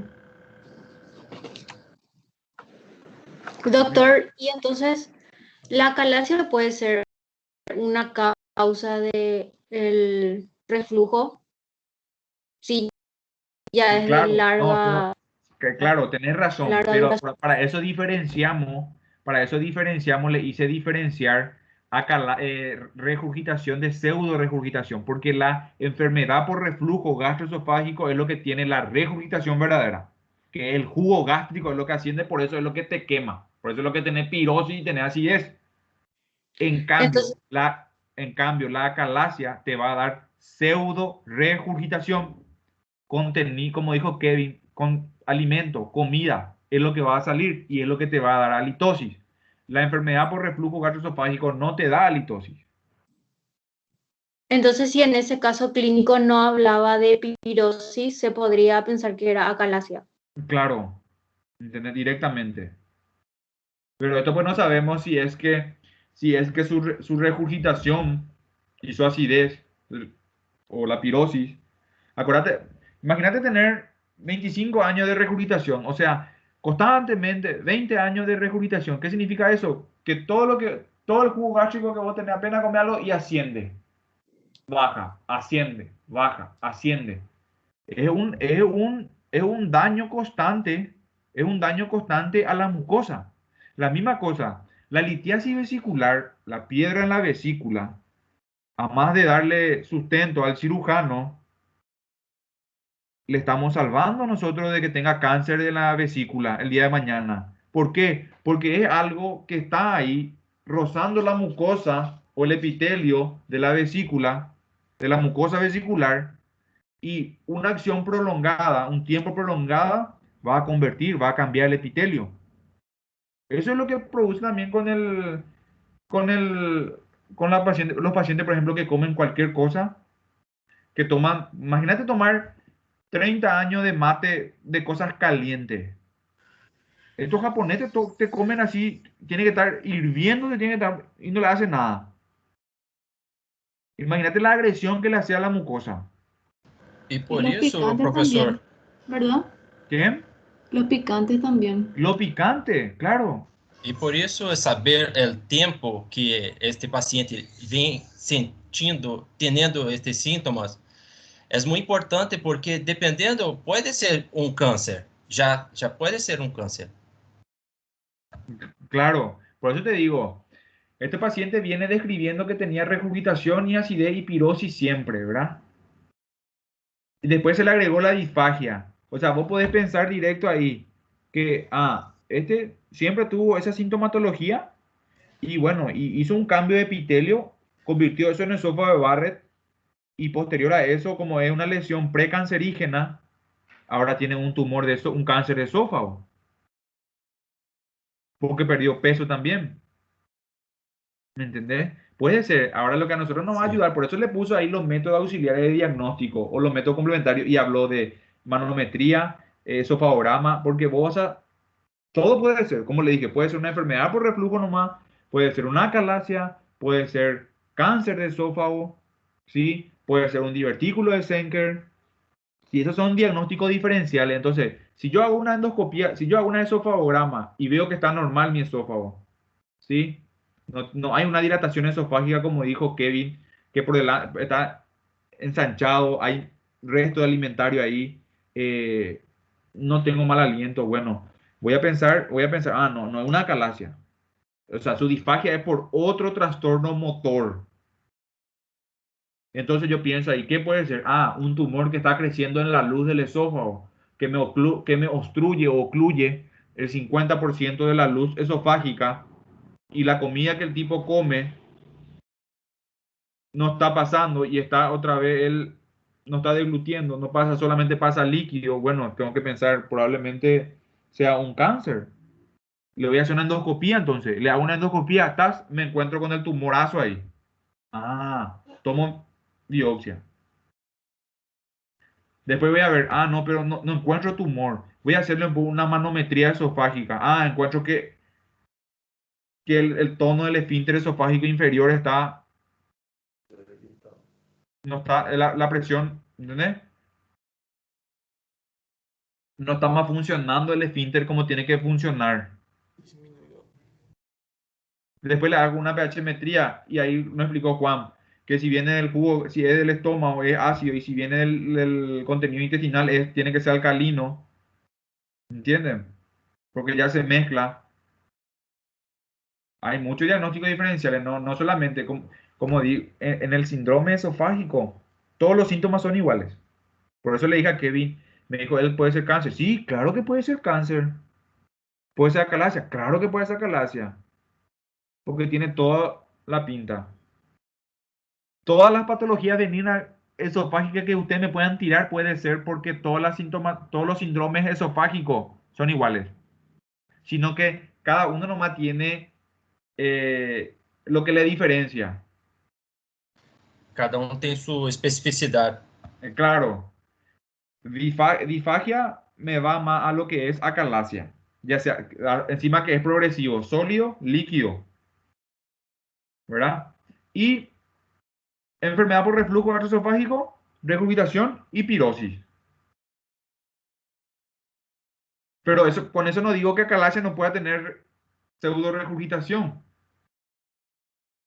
Doctor, y entonces la acalasia puede ser una causa de el reflujo si ya es de Claro, no, pero, claro, tenés razón, larga pero duración. para eso diferenciamos, le hice diferenciar regurgitación de pseudo regurgitación, porque la enfermedad por reflujo gastroesofágico es lo que tiene la regurgitación verdadera, que el jugo gástrico es lo que asciende, por eso es lo que te quema, por eso es lo que tenés pirosis y tenés acidez. En Entonces, cambio, la acalasia te va a dar pseudo regurgitación como dijo Kevin, con alimento, comida, es lo que va a salir y es lo que te va a dar halitosis. La enfermedad por reflujo gastroesofágico no te da halitosis. entonces, si en ese caso clínico no hablaba de pirosis, se podría pensar que era acalasia. Claro, ¿entendés? Directamente. Pero esto pues no sabemos si es que su regurgitación y su acidez o la pirosis. Acuérdate, imagínate tener 25 años de regurgitación, o sea, constantemente 20 años de regurgitación. ¿Qué significa eso? Que todo el jugo gástrico que vos tenés apenas comer algo y asciende, baja, asciende, baja, asciende. Es un daño constante, es un daño constante a la mucosa. La misma cosa, la litiasis vesicular, la piedra en la vesícula, a más de darle sustento al cirujano, le estamos salvando nosotros de que tenga cáncer de la vesícula el día de mañana. ¿Por qué? Porque es algo que está ahí rozando la mucosa o el epitelio de la vesícula, de la mucosa vesicular, y una acción prolongada, un tiempo prolongada, va a cambiar el epitelio. Eso es lo que produce también con el, con los pacientes, por ejemplo, que comen cualquier cosa, que toman, imagínate tomar 30 años de mate de cosas calientes. Estos japoneses te comen así, tiene que estar hirviendo, y no le hace nada. Imagínate la agresión que le hace a la mucosa. E Y por los isso, picantes también, professor, ¿verdad? ¿Qué? Los picantes también. Lo picante, claro. e por isso saber o tempo que este paciente vem sentindo, tendo estes sintomas, é muito importante porque dependendo, pode ser um câncer, já pode ser um câncer. Claro, por eso te digo, este paciente viene describiendo que tenía regurgitación y acidez y pirosis siempre, ¿verdad? Y después se le agregó la disfagia. O sea, vos podés pensar directo ahí que, este siempre tuvo esa sintomatología y bueno, hizo un cambio de epitelio, convirtió eso en esófago de Barrett y posterior a eso, como es una lesión precancerígena, ahora tiene un tumor un cáncer de esófago, porque perdió peso también. ¿Me entendés? Puede ser. Ahora lo que a nosotros nos va a Sim. ayudar, por eso le puso ahí los métodos auxiliares de diagnóstico o los métodos complementarios y habló de manometría, esofagograma, porque todo puede ser, como le dije, puede ser una enfermedad por reflujo nomás, puede ser una acalasia, puede ser cáncer de esófago, ¿sí? Puede ser un divertículo de Senker. Si esos son diagnósticos diferenciales, entonces, si yo hago una endoscopia, si yo hago una esofagograma y veo que está normal mi esófago, ¿sí? No hay una dilatación esofágica como dijo Kevin, que por delante está ensanchado, hay resto de alimentario ahí, no tengo mal aliento, bueno, voy a pensar, no, no es una acalasia. O sea, su disfagia es por otro trastorno motor. Entonces yo pienso ahí, ¿qué puede ser? Un tumor que está creciendo en la luz del esófago, que me obstruye o ocluye el 50% de la luz esofágica y la comida que el tipo come no está pasando y está otra vez él no está deglutiendo, no pasa, solamente pasa líquido. Bueno, tengo que pensar, probablemente sea un cáncer. Le voy a hacer una endoscopía entonces. Le hago una endoscopía, me encuentro con el tumorazo ahí. Tomo biopsia. Después voy a ver, no, pero no encuentro tumor. Voy a hacerle una manometría esofágica. Encuentro que el tono del esfínter esofágico inferior está No está la presión, ¿entendés? No está más funcionando el esfínter como tiene que funcionar. Disminuido. Después le hago una pH-metría y ahí me explicó Juan que si viene del jugo, si es del estómago es ácido y si viene del contenido intestinal tiene que ser alcalino. ¿Entienden? Porque ya se mezcla. Hay muchos diagnósticos diferenciales, no solamente, como digo, en el síndrome esofágico, todos los síntomas son iguales. Por eso le dije a Kevin, me dijo, él puede ser cáncer. Sí, claro que puede ser cáncer. Puede ser acalasia, claro que puede ser acalasia. Porque tiene toda la pinta. Todas las patologías de benignas esofágicas que ustedes me puedan tirar puede ser porque todos los síndromes esofágicos son iguales. Sino que cada uno nomás tiene lo que le diferencia. Cada um tem sua especificidade. Claro, disfagia me va más a lo que es acalasia. Ya sea, encima que es progresivo, sólido, líquido. ¿Verdad? Y enfermedad por reflujo gastroesofágico, regurgitación y pirosis. Pero con eso no digo que acalasia no pueda tener pseudo regurgitación.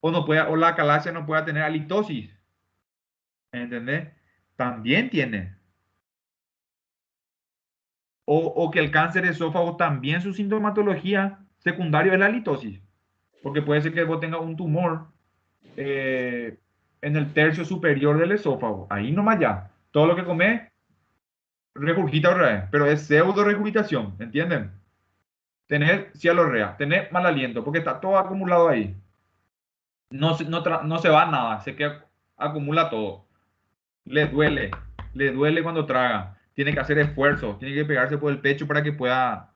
O la acalasia no pueda tener halitosis. ¿Entendés? También tiene. O que el cáncer de esófago también su sintomatología secundaria es la halitosis. Porque puede ser que vos tengas un tumor en el tercio superior del esófago. Ahí nomás ya. Todo lo que comes regurgita otra vez. Pero es pseudo regurgitación. ¿Entienden? Tener cialorrea, tener mal aliento, porque está todo acumulado ahí. No se va nada, se queda, acumula todo. Le duele cuando traga. Tiene que hacer esfuerzo, tiene que pegarse por el pecho para que pueda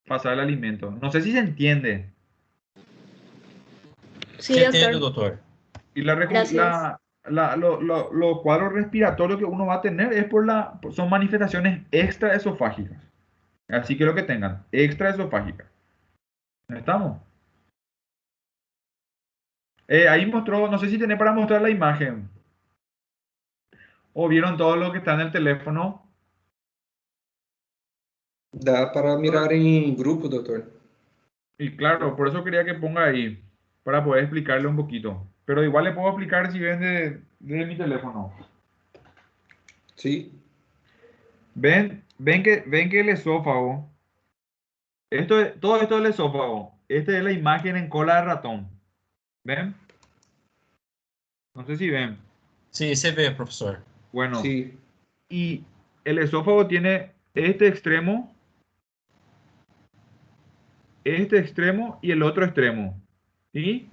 pasar el alimento. No sé si se entiende. Sí, Te entendo, doctor. doutor. Y Gracias. los cuadros respiratorios que uno va a tener son manifestaciones extraesofágicas. Así que lo que tengan, extraesofágicas. ¿Estamos? Ahí mostró, no sé si tiene para mostrar la imagen. O vieron todo lo que está en el teléfono. Dá para mirar em grupo, doutor. Y claro, por eso quería que ponga ahí, para poder explicarle un poquito. Pero igual le puedo explicar si ven de mi teléfono. Sí. Ven que el esófago, todo esto es el esófago. Esta es la imagen en cola de ratón. ¿Ven? No sé si ven. Sim, você vê, professor. Bueno, Sí. y el esófago tiene este extremo y el otro extremo. ¿Sí?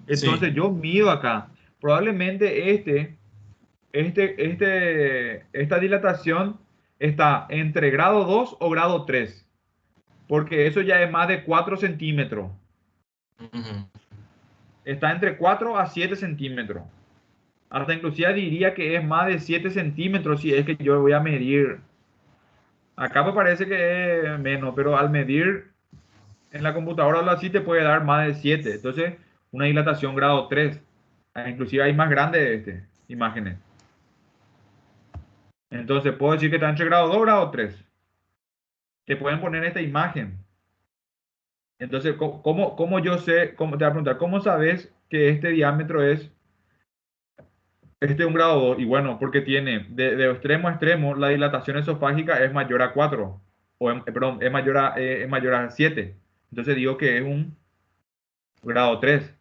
Entonces Sim. yo mido acá. Probablemente esta dilatación está entre grado 2 o grado 3, porque eso ya es más de 4 centímetros. Uhum. Está entre 4 a 7 centímetros. Hasta inclusive diría que es más de 7 centímetros si es que yo voy a medir. Acá me parece que es menos, pero al medir en la computadora así te puede dar más de 7. Entonces, una dilatación grado 3. Inclusive hay más grande de imágenes. Entonces, puedo decir que está entre grado 2 y grado 3. Te pueden poner esta imagen. Entonces, ¿cómo yo sé? Te voy a preguntar, ¿cómo sabes que este diámetro es un grado 2? Y bueno, porque tiene de extremo a extremo, la dilatación esofágica es mayor a 4. Perdón, es mayor a 7. Entonces digo que es un grado 3.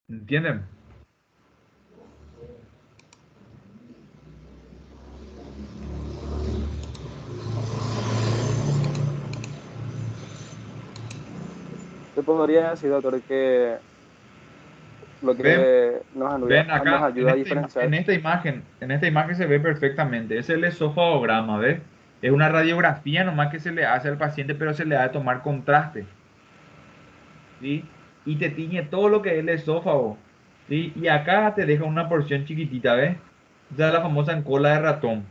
¿Entienden? Se podría decir, doctor, que lo Ven, que ven nos acá, ayuda a diferenciar. en esta imagen se ve perfectamente. Es el esofagograma, ¿ves? Es una radiografía nomás que se le hace al paciente, pero se le ha de tomar contraste. ¿Sí? Y te tiñe todo lo que es el esófago. ¿Sí? Y acá te deja una porción chiquitita, ¿ves? Esa es la famosa en cola de ratón.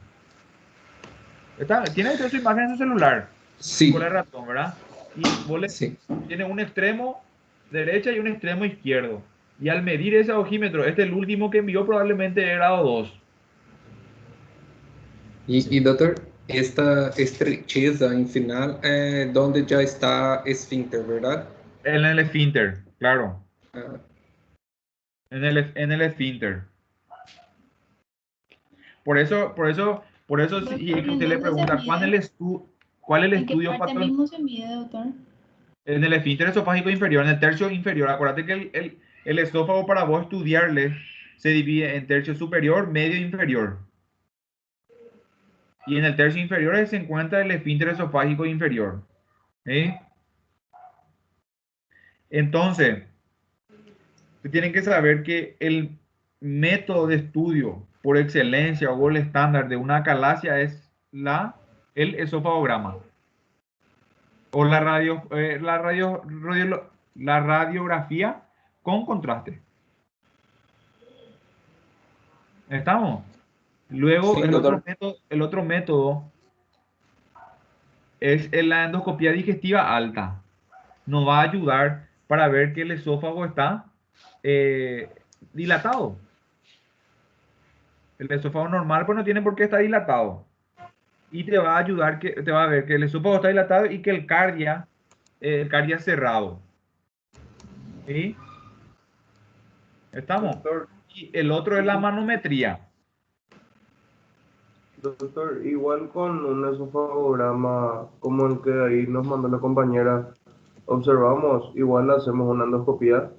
Tiene usted su imagen en su celular, en cola Sí. de ratón, ¿verdad? Y Sí. tiene un extremo derecha y un extremo izquierdo. Y al medir ese ojímetro, el último que envió probablemente era grado 2. Y doctor, esta estrecheza en final, donde ya está esfínter, ¿verdad? En el esfínter, claro. Ah, En el esfínter. Por eso si Doctor, ¿y en usted le dónde se pregunta, ¿cuál mide? es el ¿En qué estudio parte mismo se mide, doctor? En el esfínter esofágico inferior, en el tercio inferior? Acuérdate que el esófago, para vos estudiarle, se divide en tercio superior, medio e inferior. Y en el tercio inferior se encuentra el esfínter esofágico inferior. ¿Sí? Entonces, tienen que saber que el método de estudio por excelencia o el estándar de una acalasia es el esofagograma o la radiografía con contraste. ¿Estamos? Luego, Sí, doctor. el otro método es la endoscopía digestiva alta. Nos va a ayudar para ver que el esófago está dilatado. El esófago normal pues no tiene por qué estar dilatado. Y te va a ayudar, te va a ver que el esófago está dilatado y que el cardia cerrado. ¿Sí? ¿Estamos? Doctor, Y el otro es la manometría. doctor, igual con un esofagograma como el que ahí nos mandó la compañera, observamos, igual hacemos una endoscopía.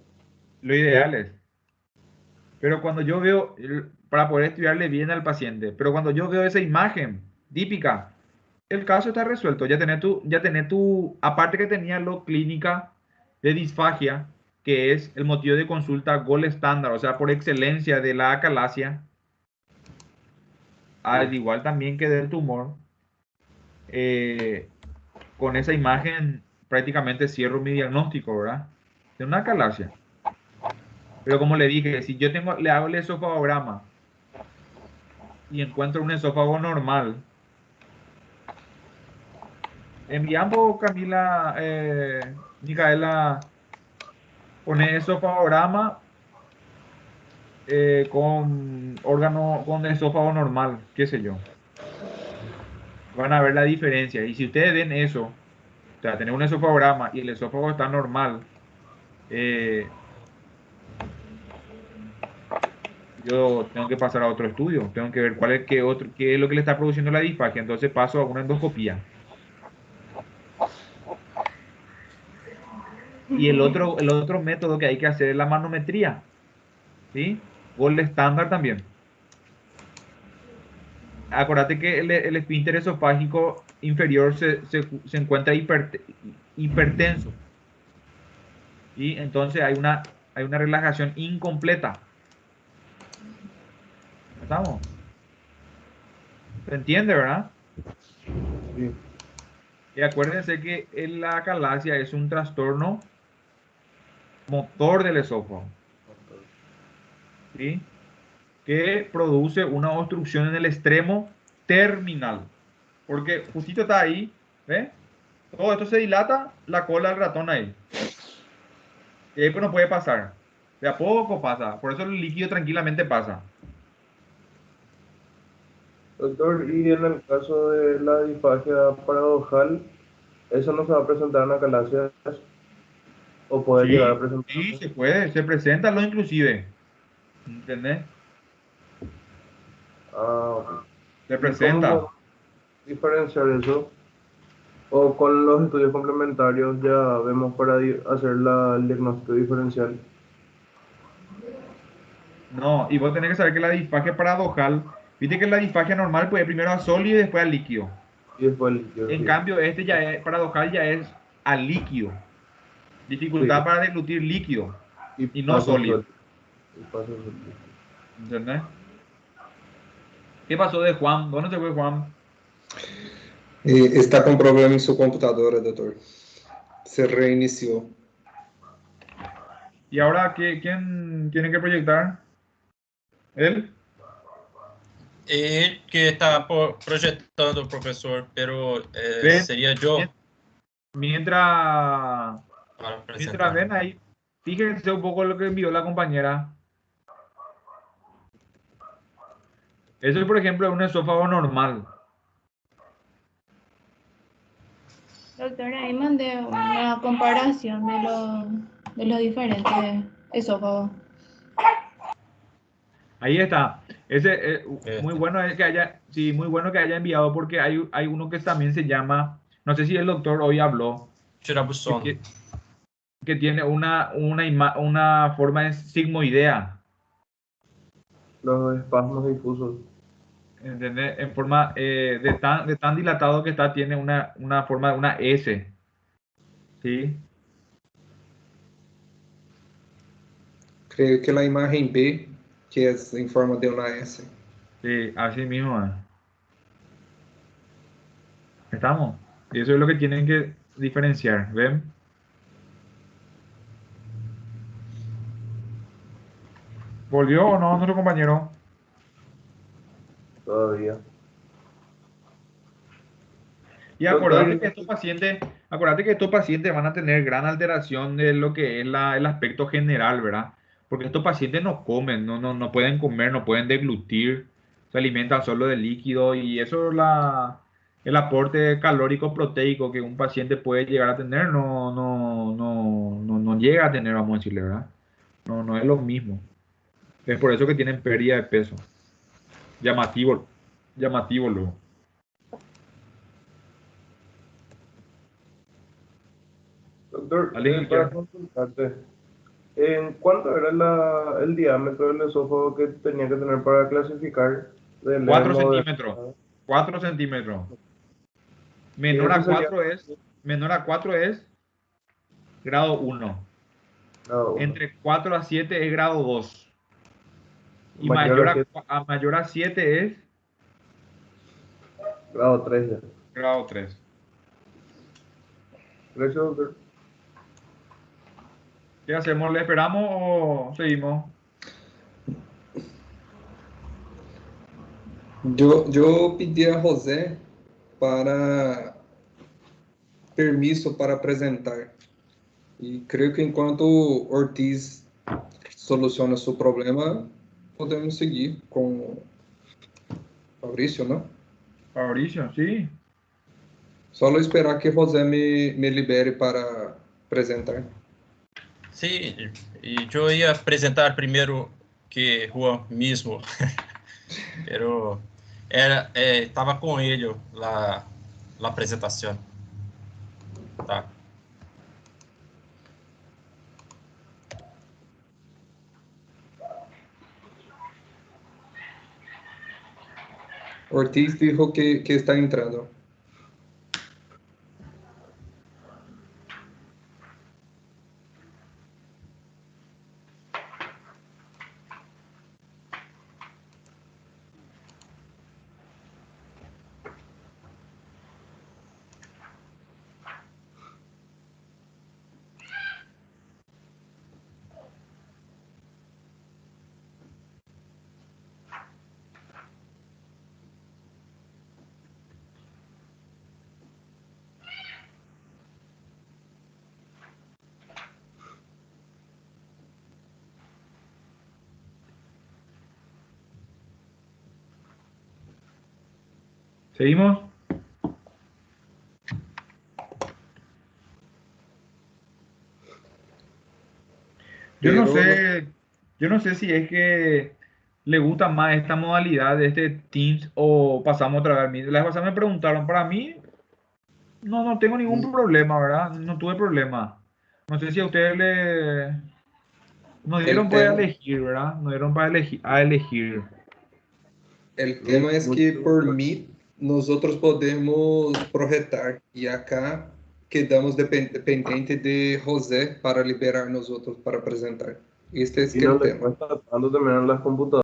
Lo ideal es. Pero cuando yo veo, para poder estudiarle bien al paciente, pero cuando yo veo esa imagen típica, el caso está resuelto. Ya tenés tu, aparte que tenía lo clínica de disfagia, que es el motivo de consulta gold estándar, o sea, por excelencia de la acalasia, al igual también que del tumor, con esa imagen prácticamente cierro mi diagnóstico, ¿verdad? De una acalasia. Pero como le dije, si yo le hago el esofagograma y encuentro un esófago normal, enviamos, Camila, Micaela, pone esofagograma con esófago normal, qué sé yo. Van a ver la diferencia. Y si ustedes ven eso, o sea, tener un esofagograma y el esófago está normal, yo tengo que pasar a otro estudio. Tengo que ver qué es lo que le está produciendo la disfagia. Entonces paso a una endoscopía. Y el otro método que hay que hacer es la manometría. ¿Sí? Gold estándar también. Acuérdate que el esfínter esofágico inferior se encuentra hipertenso. Y entonces hay una relajación incompleta. ¿Estamos? ¿Se entiende, verdad? Sí. Y acuérdense que la acalasia es un trastorno motor del esófago. ¿Sí? Que produce una obstrucción en el extremo terminal. Porque justito está ahí, ¿ves? Todo esto se dilata, la cola del ratón ahí. Y ahí pues no puede pasar. De a poco pasa. Por eso el líquido tranquilamente pasa. Doctor, y en el caso de la disfagia paradojal, ¿eso no se va a presentar en acalasia o puede llegar a Sí, presentarse? sí, se puede. Se presenta lo inclusive. ¿Entendés? Ah, ok. Se ¿Y cómo presenta. podemos diferenciar eso? ¿O con los estudios complementarios ya vemos para hacer el diagnóstico diferencial? No, y vos tenés que saber que la disfagia paradojal, viste que la disfagia normal puede primero a sólido y después al líquido. Y después el líquido, En sí. cambio, paradojal ya es al líquido. Dificultad Sí, para deglutir líquido y y no paso sólido. suelto. Y paso suelto. ¿Entendés? ¿Qué pasó de Juan? ¿Dónde se fue Juan? Está con problema en su computadora, doctor. Se reinició. ¿Y ahora quién tiene que proyectar? ¿Él? Él que está proyectando, profesor, pero Ven, sería yo mientras, para mientras presentar. ven ahí, Fíjense un poco lo que envió la compañera. Eso, por ejemplo, es un esófago normal. Doctora, ahí mandé una comparación de los diferentes esófagos. Ahí está. Ese, muy Este. bueno es que haya, sí, muy bueno que haya enviado porque hay uno que también se llama, no sé si el doctor hoy habló, que, Tirabuzón. que tiene una forma de sigmoidea, Los espasmos difusos. ¿entendés? En forma de tan dilatado que está, tiene una forma de una S, ¿sí? Creo que la imagen B, que es en forma de una S. Sí, así mismo es. ¿Estamos? Y eso es lo que tienen que diferenciar, ¿ven? ¿Volvió o no nuestro compañero? Todavía. Y Doctor, acuérdate que estos pacientes van a tener gran alteración de lo que es el aspecto general, ¿verdad? Porque estos pacientes no comen, no pueden comer, no pueden deglutir, se alimentan solo de líquido y eso es el aporte calórico proteico que un paciente puede llegar a tener, no llega a tener, vamos a decirle, ¿verdad? No es lo mismo. Es por eso que tienen pérdida de peso. Llamativo, llamativo luego. doctor, ¿Alguien que para quiera? consultarte, ¿en cuánto era el diámetro del esófago que tenía que tener para clasificar de 4 leve, centímetros. moderado? 4 centímetros. Y Menor eso a sería 4 es, menor a 4 es grado 1. grado 1. Entre 4 a 7 es grado 2. Y Mayor a 7, mayor a 7 es grado 3 ya. grado 3. Gracias, doctor. ¿Qué hacemos? ¿Le esperamos o seguimos? Yo pedi a José para permiso para apresentar. E creio que enquanto Ortiz soluciona seu problema, podemos seguir com Fabrício, não? Fabricio, sí. Só esperar que José me libere para apresentar. Sí, y yo iba a presentar primero que Juan mismo, pero estaba con ellos la presentación. Tá. Ortiz dijo que está entrando. ¿Seguimos? Yo no Pero no, sé, yo no sé si es que le gusta más esta modalidad de este Teams o pasamos otra vez al Meet. La vez pasada me preguntaron, para mí no tengo ningún problema, ¿verdad? No tuve problema. No sé si a ustedes nos el dieron para tema, elegir, ¿verdad? Nos dieron para elegir. el tema es que por Meet nosotros podemos projetar e acá quedamos dependente de José para liberar nosotros para apresentar. Este es Y que no el les tema. cuesta tanto terminar las computadoras.